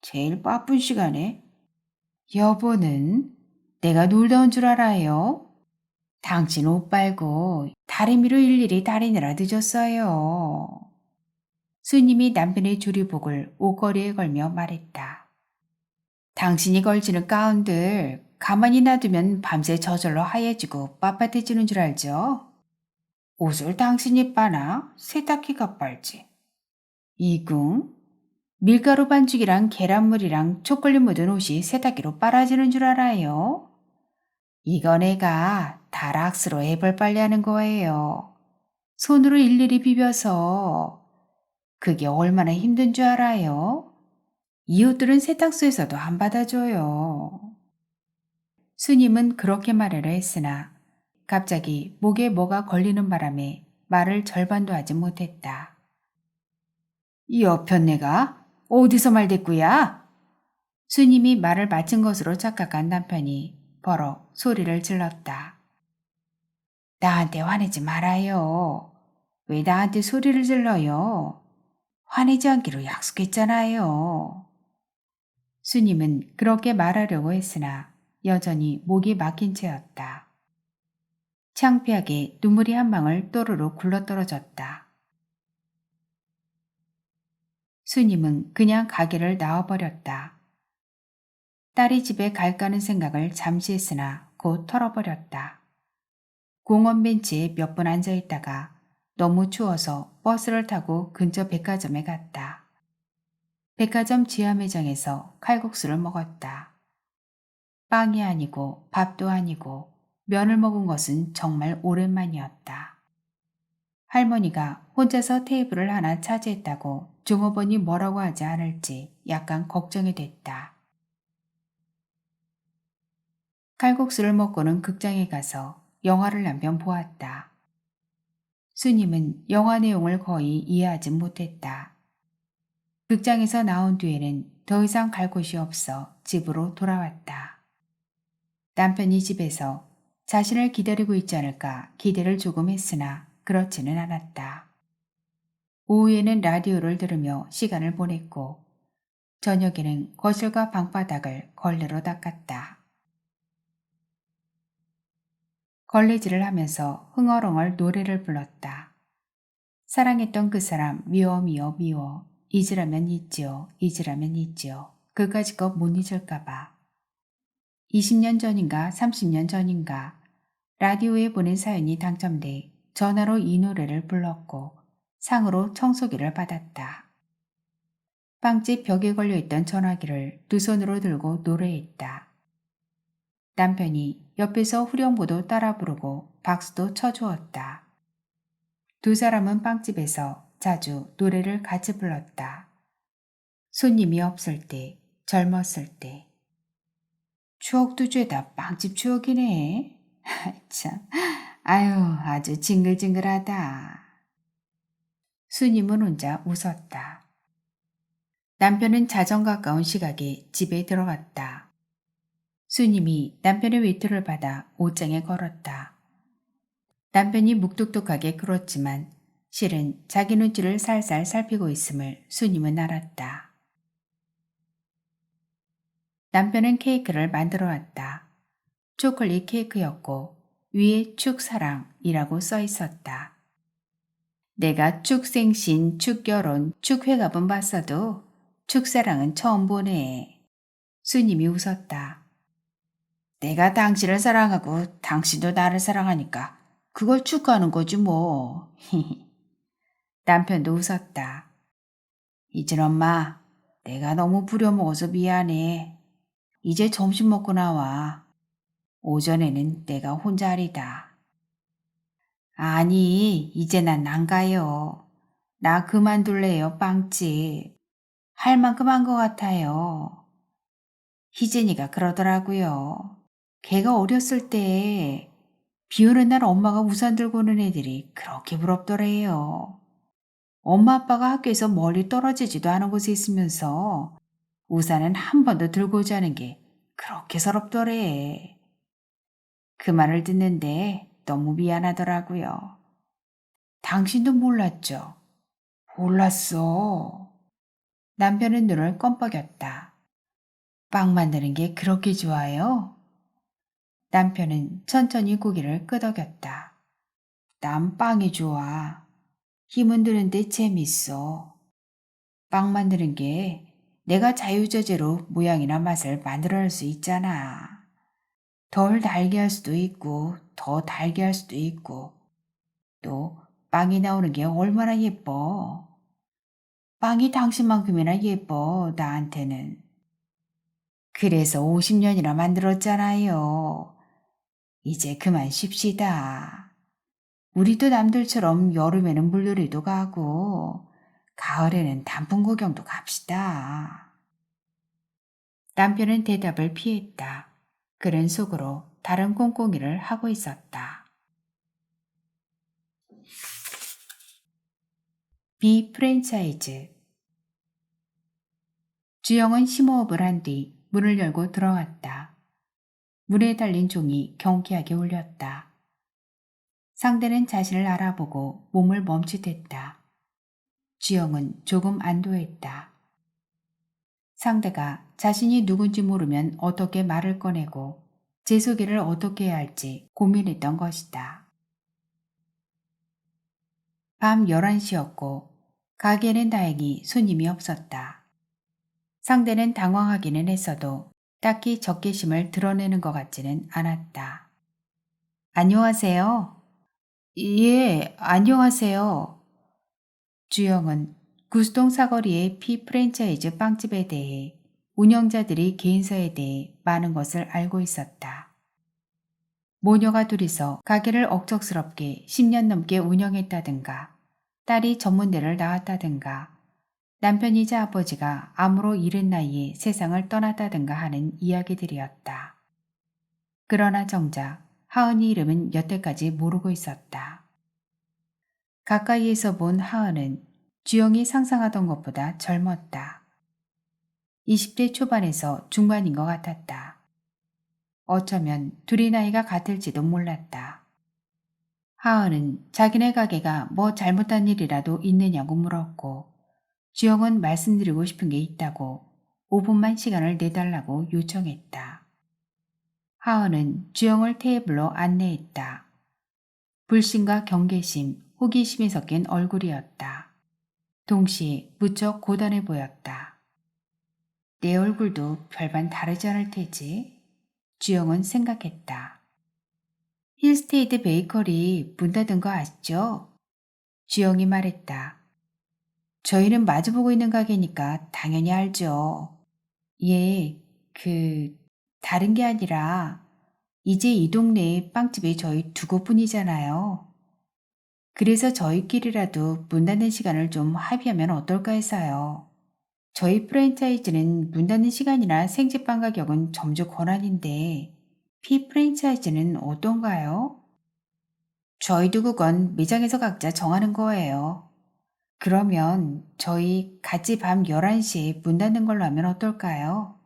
[SPEAKER 1] 제일 바쁜 시간에. 여보는 내가 놀다 온 줄 알아요? 당신 옷 빨고 다리미로 일일이 다리느라 늦었어요. 수님이 남편의 조리복을 옷걸이에 걸며 말했다. 당신이 걸치는 가운들 가만히 놔두면 밤새 저절로 하얘지고 빳빳해지는 줄 알죠? 옷을 당신이 빠나 세탁기가 빨지. 이궁? 밀가루 반죽이랑 계란물이랑 초콜릿 묻은 옷이 세탁기로 빨아지는 줄 알아요? 이거 내가 다락스로 애벌 빨래하는 거예요. 손으로 일일이 비벼서. 그게 얼마나 힘든 줄 알아요? 이 옷들은 세탁소에서도 안 받아줘요. 수님은 그렇게 말하려 했으나 갑자기 목에 뭐가 걸리는 바람에 말을 절반도 하지 못했다. 이 여편네가 어디서 말댔구야? 수님이 말을 마친 것으로 착각한 남편이 버럭 소리를 질렀다. 나한테 화내지 말아요. 왜 나한테 소리를 질러요? 화내지 않기로 약속했잖아요. 수님은 그렇게 말하려고 했으나 여전히 목이 막힌 채였다. 창피하게 눈물이 한 방울 또르르 굴러떨어졌다. 수님은 그냥 가게를 나와버렸다. 딸이 집에 갈까는 생각을 잠시 했으나 곧 털어버렸다. 공원 벤치에 몇 분 앉아있다가 너무 추워서 버스를 타고 근처 백화점에 갔다. 백화점 지하 매장에서 칼국수를 먹었다. 빵이 아니고 밥도 아니고 면을 먹은 것은 정말 오랜만이었다. 할머니가 혼자서 테이블을 하나 차지했다고 종업원이 뭐라고 하지 않을지 약간 걱정이 됐다. 칼국수를 먹고는 극장에 가서 영화를 한편 보았다. 수님은 영화 내용을 거의 이해하지 못했다. 극장에서 나온 뒤에는 더 이상 갈 곳이 없어 집으로 돌아왔다. 남편이 집에서 자신을 기다리고 있지 않을까 기대를 조금 했으나 그렇지는 않았다. 오후에는 라디오를 들으며 시간을 보냈고 저녁에는 거실과 방바닥을 걸레로 닦았다. 걸레질을 하면서 흥얼흥얼 노래를 불렀다. 사랑했던 그 사람 미워 미워 미워 잊으라면 잊지요 잊으라면 잊지요 그까짓 거 못 잊을까봐. 20년 전인가 30년 전인가 라디오에 보낸 사연이 당첨돼 전화로 이 노래를 불렀고 상으로 청소기를 받았다. 빵집 벽에 걸려있던 전화기를 두 손으로 들고 노래했다. 남편이 옆에서 후렴구도 따라 부르고 박수도 쳐주었다. 두 사람은 빵집에서 자주 노래를 같이 불렀다. 손님이 없을 때, 젊었을 때. 추억도 죄다 빵집 추억이네. 참, 아유, 아주 징글징글하다. 수님은 혼자 웃었다. 남편은 자정 가까운 시각에 집에 들어갔다. 수님이 남편의 외투를 받아 옷장에 걸었다. 남편이 묵뚝뚝하게 굴었지만 실은 자기 눈치를 살살 살피고 있음을 수님은 알았다. 남편은 케이크를 만들어 왔다. 초콜릿 케이크였고 위에 축사랑이라고 써 있었다. 내가 축생신, 축결혼, 축회갑은 봤어도 축사랑은 처음 보네. 수님이 웃었다. 내가 당신을 사랑하고 당신도 나를 사랑하니까 그걸 축하하는 거지 뭐. 남편도 웃었다. 이젠 엄마, 내가 너무 부려먹어서 미안해. 이제 점심 먹고 나와. 오전에는 내가 혼자 하리다. 아니, 이제 난 안 가요. 나 그만둘래요, 빵집. 할 만큼 한 것 같아요. 희진이가 그러더라고요. 걔가 어렸을 때 비 오는 날 엄마가 우산 들고 오는 애들이 그렇게 부럽더래요. 엄마 아빠가 학교에서 멀리 떨어지지도 않은 곳에 있으면서 우산은 한 번도 들고 오지 않은 게 그렇게 서럽더래. 그 말을 듣는데 너무 미안하더라고요. 당신도 몰랐죠? 몰랐어. 남편은 눈을 껌뻑였다. 빵 만드는 게 그렇게 좋아요? 남편은 천천히 고개를 끄덕였다. 난 빵이 좋아. 힘은 드는데 재밌어. 빵 만드는 게 내가 자유자재로 모양이나 맛을 만들어낼 수 있잖아. 덜 달게 할 수도 있고 더 달게 할 수도 있고 또 빵이 나오는 게 얼마나 예뻐. 빵이 당신만큼이나 예뻐 나한테는. 그래서 50년이나 만들었잖아요. 이제 그만 쉽시다. 우리도 남들처럼 여름에는 물놀이도 가고 가을에는 단풍 구경도 갑시다. 남편은 대답을 피했다. 그는 속으로 다른 꽁꽁이를 하고 있었다. 비 프랜차이즈. 주영은 심호흡을 한 뒤 문을 열고 들어갔다. 문에 달린 종이 경쾌하게 울렸다. 상대는 자신을 알아보고 몸을 멈칫했다. 주영은 조금 안도했다. 상대가 자신이 누군지 모르면 어떻게 말을 꺼내고 제 소개를 어떻게 해야 할지 고민했던 것이다. 밤 11시였고 가게에는 다행히 손님이 없었다. 상대는 당황하기는 했어도 딱히 적개심을 드러내는 것 같지는 않았다. 안녕하세요. 예, 안녕하세요. 주영은 구스동 사거리의 피 프랜차이즈 빵집에 대해 운영자들이 개인사에 대해 많은 것을 알고 있었다. 모녀가 둘이서 가게를 억척스럽게 10년 넘게 운영했다든가 딸이 전문대를 나왔다든가 남편이자 아버지가 암으로 이른 나이에 세상을 떠났다든가 하는 이야기들이었다. 그러나 정작 하은이 이름은 여태까지 모르고 있었다. 가까이에서 본 하은은 주영이 상상하던 것보다 젊었다. 20대 초반에서 중반인 것 같았다. 어쩌면 둘이 나이가 같을지도 몰랐다. 하은은 자기네 가게가 뭐 잘못한 일이라도 있느냐고 물었고 주영은 말씀드리고 싶은 게 있다고 5분만 시간을 내달라고 요청했다. 하은은 주영을 테이블로 안내했다. 불신과 경계심, 호기심이 섞인 얼굴이었다. 동시에 무척 고단해 보였다. 내 얼굴도 별반 다르지 않을 테지? 주영은 생각했다. 힐스테이트 베이커리 문 닫은 거 아시죠? 주영이 말했다. 저희는 마주보고 있는 가게니까 당연히 알죠. 예, 다른 게 아니라 이제 이 동네에 빵집이 저희 두 곳뿐이잖아요. 그래서 저희끼리라도 문 닫는 시간을 좀 합의하면 어떨까 해서요. 저희 프랜차이즈는 문 닫는 시간이나 생제빵 가격은 점주 권한인데 피프랜차이즈는 어떤가요? 저희도 그건 매장에서 각자 정하는 거예요. 그러면 저희 같이 밤 11시에 문 닫는 걸로 하면 어떨까요?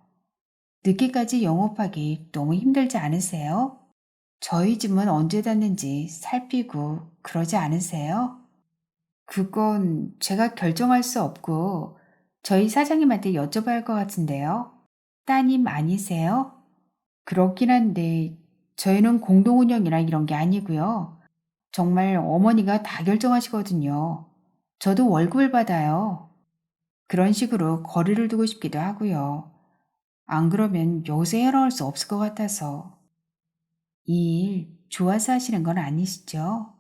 [SPEAKER 1] 늦게까지 영업하기 너무 힘들지 않으세요? 저희 집은 언제 닫는지 살피고 그러지 않으세요? 그건 제가 결정할 수 없고 저희 사장님한테 여쭤봐야 할 것 같은데요. 따님 아니세요? 그렇긴 한데 저희는 공동 운영이라 이런 게 아니고요. 정말 어머니가 다 결정하시거든요. 저도 월급을 받아요. 그런 식으로 거리를 두고 싶기도 하고요. 안 그러면 여기서 헤어나올 수 없을 것 같아서. 이 일 좋아서 하시는 건 아니시죠?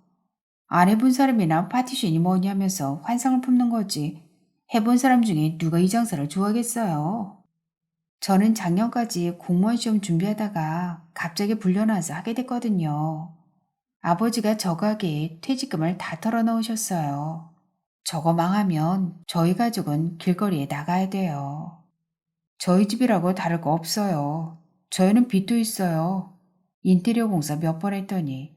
[SPEAKER 1] 안 해본 사람이나 파티션이 뭐냐면서 환상을 품는 거지. 해본 사람 중에 누가 이 장사를 좋아하겠어요? 저는 작년까지 공무원 시험 준비하다가 갑자기 불려나와서 하게 됐거든요. 아버지가 저 가게에 퇴직금을 다 털어넣으셨어요. 저거 망하면 저희 가족은 길거리에 나가야 돼요. 저희 집이라고 다를 거 없어요. 저희는 빚도 있어요. 인테리어 공사 몇 번 했더니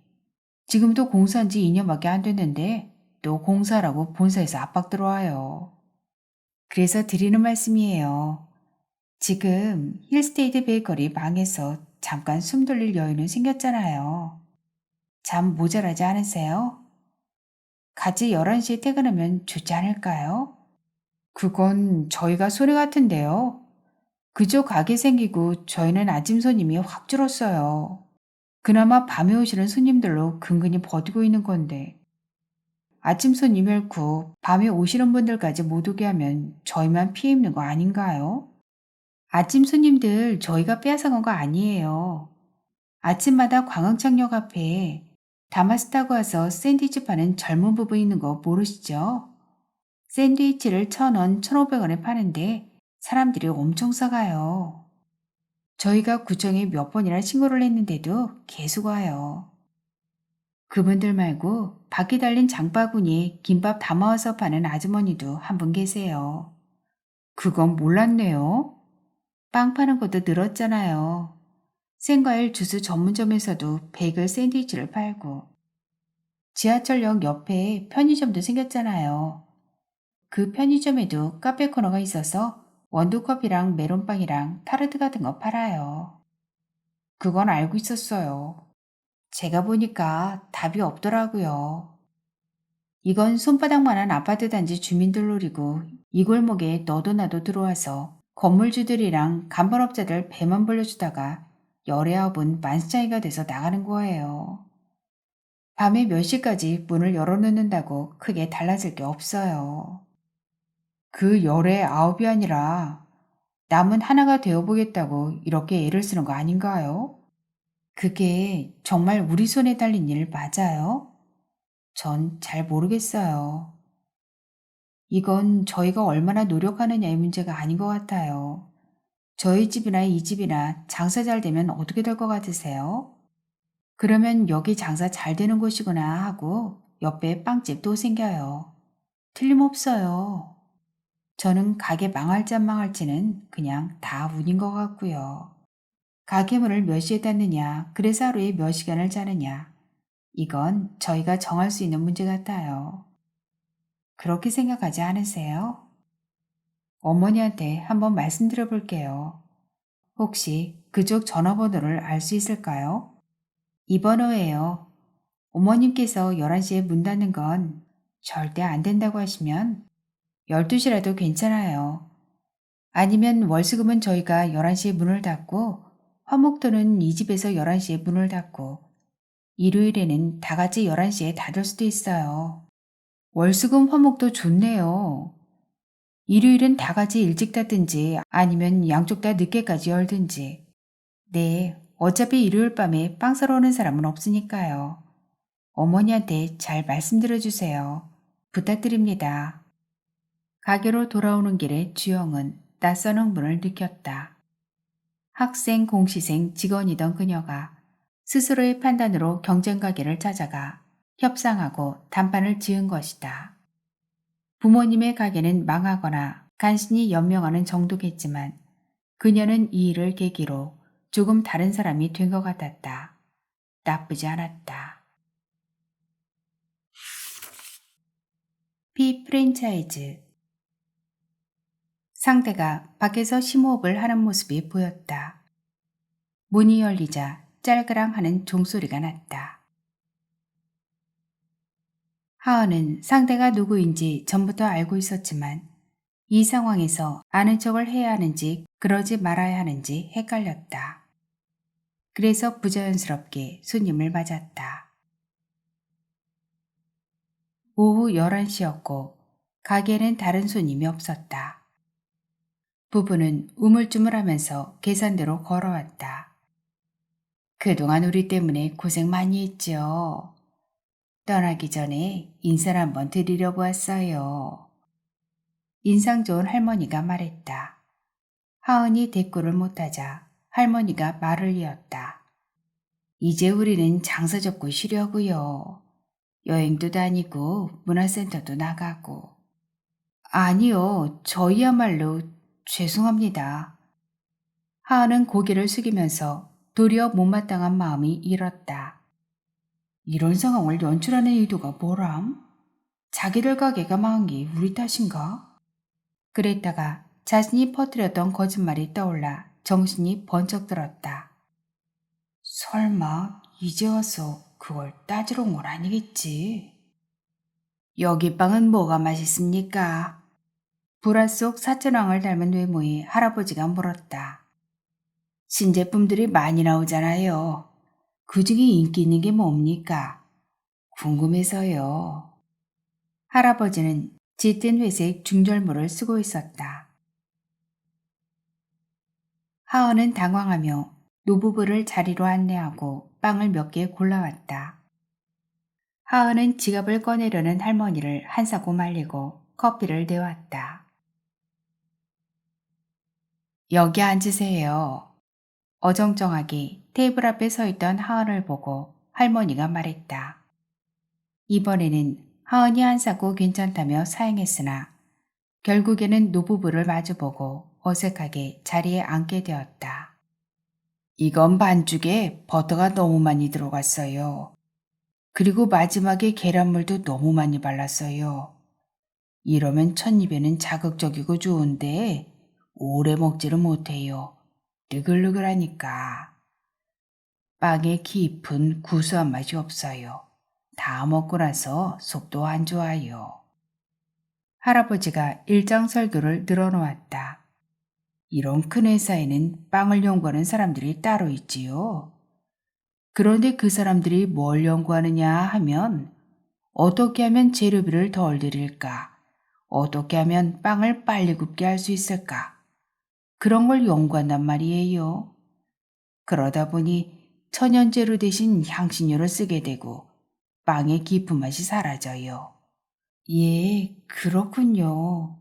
[SPEAKER 1] 지금도 공사한 지 2년밖에 안 됐는데 또 공사라고 본사에서 압박 들어와요. 그래서 드리는 말씀이에요. 지금 힐스테이트 베이커리 망해서 잠깐 숨 돌릴 여유는 생겼잖아요. 잠 모자라지 않으세요? 같이 11시에 퇴근하면 좋지 않을까요? 그건 저희가 손해 같은데요. 그저 가게 생기고 저희는 아침 손님이 확 줄었어요. 그나마 밤에 오시는 손님들로 근근히 버티고 있는 건데 아침 손님 잃고 밤에 오시는 분들까지 못 오게 하면 저희만 피해 입는 거 아닌가요? 아침 손님들 저희가 빼앗아간 거 아니에요. 아침마다 광흥창역 앞에 다마스 타고 와서 샌드위치 파는 젊은 부부 있는 거 모르시죠? 샌드위치를 1,000원, 1,500원에 파는데 사람들이 엄청 싸가요. 저희가 구청에 몇 번이나 신고를 했는데도 계속 와요. 그분들 말고 밖에 달린 장바구니에 김밥 담아와서 파는 아주머니도 한 분 계세요. 그건 몰랐네요. 빵 파는 것도 늘었잖아요. 생과일 주스 전문점에서도 베이글 샌드위치를 팔고 지하철역 옆에 편의점도 생겼잖아요. 그 편의점에도 카페 코너가 있어서 원두커피랑 메론빵이랑 타르트 같은 거 팔아요. 그건 알고 있었어요. 제가 보니까 답이 없더라고요. 이건 손바닥만한 아파트 단지 주민들 노리고 이 골목에 너도 나도 들어와서 건물주들이랑 간번업자들 배만 벌려주다가 열애아홉은 만수장이가 돼서 나가는 거예요. 밤에 몇 시까지 문을 열어놓는다고 크게 달라질 게 없어요. 그 열의 아홉이 아니라 남은 하나가 되어보겠다고 이렇게 애를 쓰는 거 아닌가요? 그게 정말 우리 손에 달린 일 맞아요? 전 잘 모르겠어요. 이건 저희가 얼마나 노력하느냐의 문제가 아닌 것 같아요. 저희 집이나 이 집이나 장사 잘 되면 어떻게 될 것 같으세요? 그러면 여기 장사 잘 되는 곳이구나 하고 옆에 빵집 또 생겨요. 틀림없어요. 저는 가게 망할지 안 망할지는 그냥 다 운인 것 같고요. 가게 문을 몇 시에 닫느냐, 그래서 하루에 몇 시간을 자느냐, 이건 저희가 정할 수 있는 문제 같아요. 그렇게 생각하지 않으세요? 어머니한테 한번 말씀드려 볼게요. 혹시 그쪽 전화번호를 알 수 있을까요? 이 번호예요. 어머님께서 11시에 문 닫는 건 절대 안 된다고 하시면 12시라도 괜찮아요. 아니면 월수금은 저희가 11시에 문을 닫고 화목토는 이 집에서 11시에 문을 닫고 일요일에는 다 같이 11시에 닫을 수도 있어요. 월수금 화목도 좋네요. 일요일은 다 같이 일찍 닫든지 아니면 양쪽 다 늦게까지 열든지. 네, 어차피 일요일 밤에 빵 사러 오는 사람은 없으니까요. 어머니한테 잘 말씀드려 주세요. 부탁드립니다. 가게로 돌아오는 길에 주영은 낯선 흥분을 느꼈다. 학생, 공시생, 직원이던 그녀가 스스로의 판단으로 경쟁 가게를 찾아가 협상하고 단판을 지은 것이다. 부모님의 가게는 망하거나 간신히 연명하는 정도겠지만 그녀는 이 일을 계기로 조금 다른 사람이 된 것 같았다. 나쁘지 않았다. 피 프랜차이즈. 상대가 밖에서 심호흡을 하는 모습이 보였다. 문이 열리자 짤그랑 하는 종소리가 났다. 하은은 상대가 누구인지 전부터 알고 있었지만 이 상황에서 아는 척을 해야 하는지 그러지 말아야 하는지 헷갈렸다. 그래서 부자연스럽게 손님을 맞았다. 오후 11시였고 가게에는 다른 손님이 없었다. 부부는 우물쭈물하면서 계산대로 걸어왔다. 그동안 우리 때문에 고생 많이 했죠. 떠나기 전에 인사를 한번 드리려고 왔어요. 인상 좋은 할머니가 말했다. 하은이 대꾸를 못하자 할머니가 말을 이었다. 이제 우리는 장사 접고 쉬려고요. 여행도 다니고 문화센터도 나가고. 아니요, 저희야말로 죄송합니다. 하은은 고개를 숙이면서 도리어 못마땅한 마음이 일었다. 이런 상황을 연출하는 의도가 뭐람? 자기들 가게가 망한 게 우리 탓인가? 그랬다가 자신이 퍼뜨렸던 거짓말이 떠올라 정신이 번쩍 들었다. 설마 이제 와서 그걸 따지러 온 건 아니겠지? 여기 빵은 뭐가 맛있습니까? 불화 속 사천왕을 닮은 외모의 할아버지가 물었다. 신제품들이 많이 나오잖아요. 그 중에 인기 있는 게 뭡니까? 궁금해서요. 할아버지는 짙은 회색 중절모를 쓰고 있었다. 하은은 당황하며 노부부를 자리로 안내하고 빵을 몇 개 골라왔다. 하은은 지갑을 꺼내려는 할머니를 한사고 말리고 커피를 내왔다. 여기 앉으세요. 어정쩡하게 테이블 앞에 서 있던 하은을 보고 할머니가 말했다. 이번에는 하은이 한사고 괜찮다며 사행했으나 결국에는 노부부를 마주보고 어색하게 자리에 앉게 되었다. 이건 반죽에 버터가 너무 많이 들어갔어요. 그리고 마지막에 계란물도 너무 많이 발랐어요. 이러면 첫입에는 자극적이고 좋은데 오래 먹지를 못해요. 느글느글하니까. 빵에 깊은 구수한 맛이 없어요. 다 먹고 나서 속도 안 좋아요. 할아버지가 일장설교를 늘어놓았다. 이런 큰 회사에는 빵을 연구하는 사람들이 따로 있지요. 그런데 그 사람들이 뭘 연구하느냐 하면 어떻게 하면 재료비를 덜 들일까? 어떻게 하면 빵을 빨리 굽게 할 수 있을까? 그런 걸 연구한단 말이에요. 그러다 보니 천연재료 대신 향신료를 쓰게 되고 빵의 깊은 맛이 사라져요. 예, 그렇군요.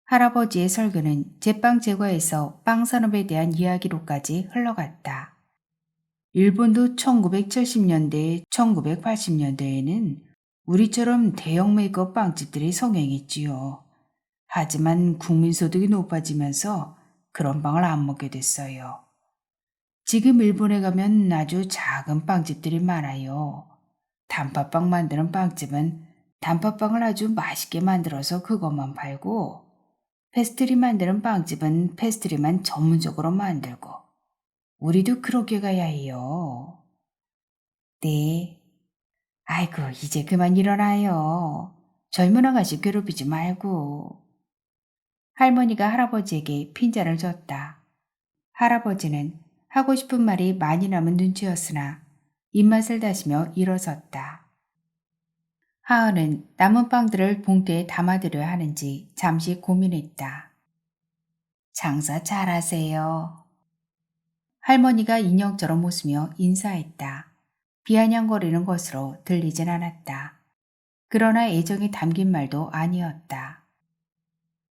[SPEAKER 1] 할아버지의 설교는 제빵 제과에서 빵 산업에 대한 이야기로까지 흘러갔다. 일본도 1970년대, 1980년대에는 우리처럼 대형 메이크업 빵집들이 성행했지요. 하지만 국민소득이 높아지면서 그런 빵을 안 먹게 됐어요. 지금 일본에 가면 아주 작은 빵집들이 많아요. 단팥빵 만드는 빵집은 단팥빵을 아주 맛있게 만들어서 그것만 팔고, 페스트리 만드는 빵집은 페스트리만 전문적으로 만들고, 우리도 그렇게 가야 해요. 네. 아이고, 이제 그만 일어나요. 젊은 아가씨 괴롭히지 말고. 할머니가 할아버지에게 핀잔을 줬다. 할아버지는 하고 싶은 말이 많이 남은 눈치였으나 입맛을 다시며 일어섰다. 하은은 남은 빵들을 봉투에 담아들여야 하는지 잠시 고민했다. 장사 잘하세요. 할머니가 인형처럼 웃으며 인사했다. 비아냥거리는 것으로 들리진 않았다. 그러나 애정이 담긴 말도 아니었다.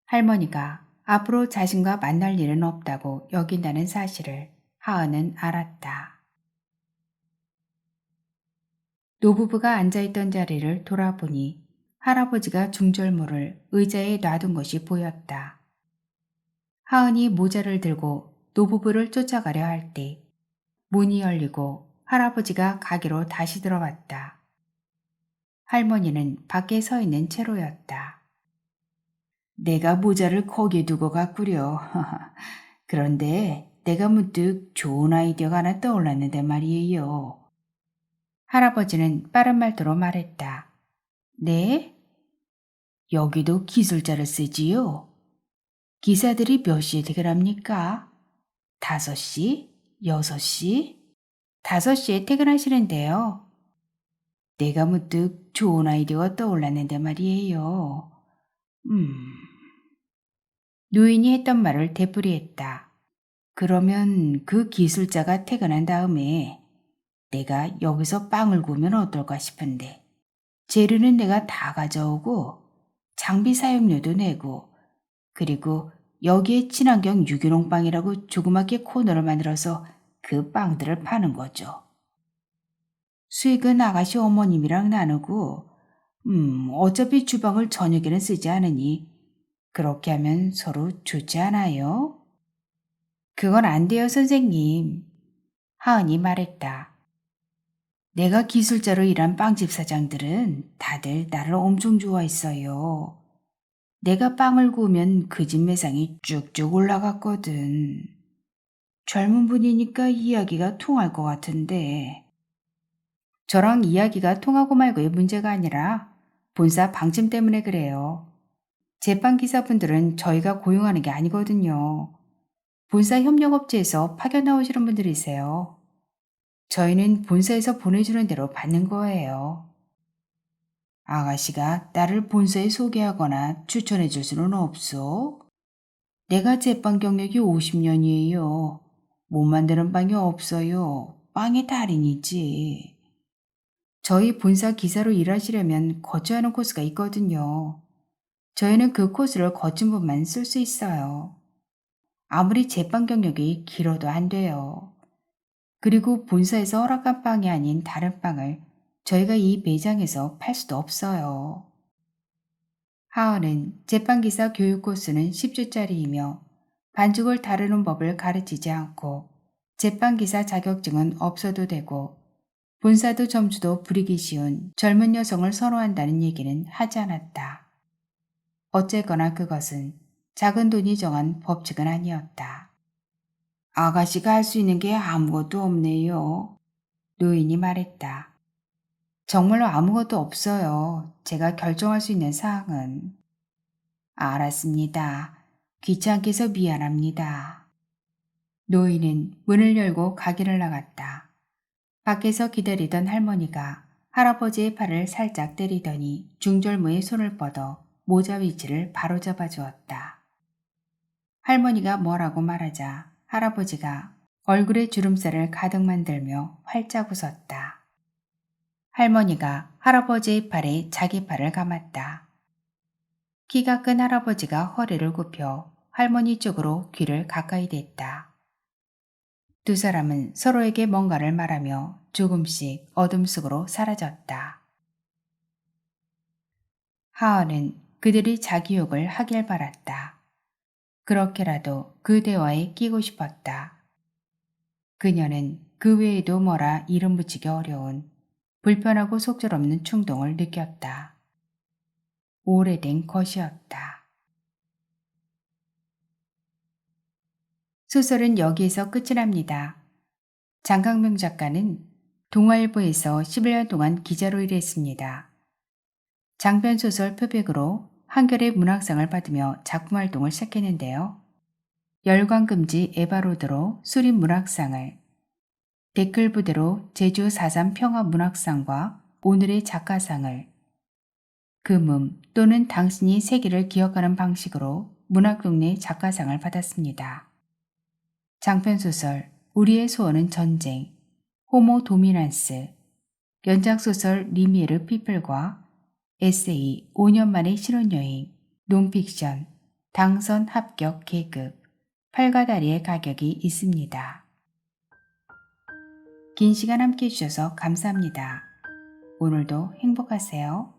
[SPEAKER 1] 할머니가 앞으로 자신과 만날 일은 없다고 여긴다는 사실을 하은은 알았다. 노부부가 앉아있던 자리를 돌아보니 할아버지가 중절모를 의자에 놔둔 것이 보였다. 하은이 모자를 들고 노부부를 쫓아가려 할 때 문이 열리고 할아버지가 가게로 다시 들어왔다. 할머니는 밖에 서 있는 채로였다. 내가 모자를 거기에 두고 갔구려. 그런데 내가 문득 좋은 아이디어가 하나 떠올랐는데 말이에요. 할아버지는 빠른 말투로 말했다. 네? 여기도 기술자를 쓰지요? 기사들이 몇 시에 퇴근합니까? 5시? 6시? 5시에 퇴근하시는데요. 내가 문득 좋은 아이디어가 떠올랐는데 말이에요. 노인이 했던 말을 되풀이했다. 그러면 그 기술자가 퇴근한 다음에 내가 여기서 빵을 구우면 어떨까 싶은데 재료는 내가 다 가져오고 장비 사용료도 내고 그리고 여기에 친환경 유기농 빵이라고 조그맣게 코너를 만들어서 그 빵들을 파는 거죠. 수익은 아가씨 어머님이랑 나누고 어차피 주방을 저녁에는 쓰지 않으니 그렇게 하면 서로 좋지 않아요? 그건 안 돼요, 선생님. 하은이 말했다. 내가 기술자로 일한 빵집 사장들은 다들 나를 엄청 좋아했어요. 내가 빵을 구우면 그 집 매상이 쭉쭉 올라갔거든. 젊은 분이니까 이야기가 통할 것 같은데. 저랑 이야기가 통하고 말고의 문제가 아니라 본사 방침 때문에 그래요. 제빵기사분들은 저희가 고용하는 게 아니거든요. 본사 협력업체에서 파견 나오시는 분들이세요. 저희는 본사에서 보내주는 대로 받는 거예요. 아가씨가 나를 본사에 소개하거나 추천해 줄 수는 없어? 내가 제빵 경력이 50년이에요. 못 만드는 빵이 없어요. 빵의 달인이지. 저희 본사 기사로 일하시려면 거쳐야 하는 코스가 있거든요. 저희는 그 코스를 거친 분만 쓸 수 있어요. 아무리 제빵 경력이 길어도 안 돼요. 그리고 본사에서 허락한 빵이 아닌 다른 빵을 저희가 이 매장에서 팔 수도 없어요. 하은은 제빵기사 교육 코스는 10주짜리이며 반죽을 다루는 법을 가르치지 않고 제빵기사 자격증은 없어도 되고 본사도 점주도 부리기 쉬운 젊은 여성을 선호한다는 얘기는 하지 않았다. 어쨌거나 그것은 작은 돈이 정한 법칙은 아니었다. 아가씨가 할 수 있는 게 아무것도 없네요. 노인이 말했다. 정말로 아무것도 없어요. 제가 결정할 수 있는 사항은. 알았습니다. 귀찮게 해서 미안합니다. 노인은 문을 열고 가게를 나갔다. 밖에서 기다리던 할머니가 할아버지의 팔을 살짝 때리더니 중절모의 손을 뻗어 모자 위치를 바로잡아 주었다. 할머니가 뭐라고 말하자 할아버지가 얼굴에 주름살을 가득 만들며 활짝 웃었다. 할머니가 할아버지의 팔에 자기 팔을 감았다. 키가 큰 할아버지가 허리를 굽혀 할머니 쪽으로 귀를 가까이 댔다. 두 사람은 서로에게 뭔가를 말하며 조금씩 어둠 속으로 사라졌다. 하은은 그들이 자기 욕을 하길 바랐다. 그렇게라도 그 대화에 끼고 싶었다. 그녀는 그 외에도 뭐라 이름 붙이기 어려운 불편하고 속절없는 충동을 느꼈다. 오래된 것이었다. 소설은 여기에서 끝이 납니다. 장강명 작가는 동아일보에서 11년 동안 기자로 일했습니다. 장편소설 표백으로 한겨레 문학상을 받으며 작품활동을 시작했는데요. 열광금지 에바로드로 수립 문학상을, 댓글부대로 제주 4.3 평화문학상과 오늘의 작가상을, 금음 또는 당신이 세계를 기억하는 방식으로 문학동네 작가상을 받았습니다. 장편소설 우리의 소원은 전쟁, 호모 도미난스, 연작소설 리미에르 피플과 에세이 5년 만의 신혼여행, 논픽션, 당선 합격 계급, 팔과 다리의 가격이 있습니다. 긴 시간 함께 해주셔서 감사합니다. 오늘도 행복하세요.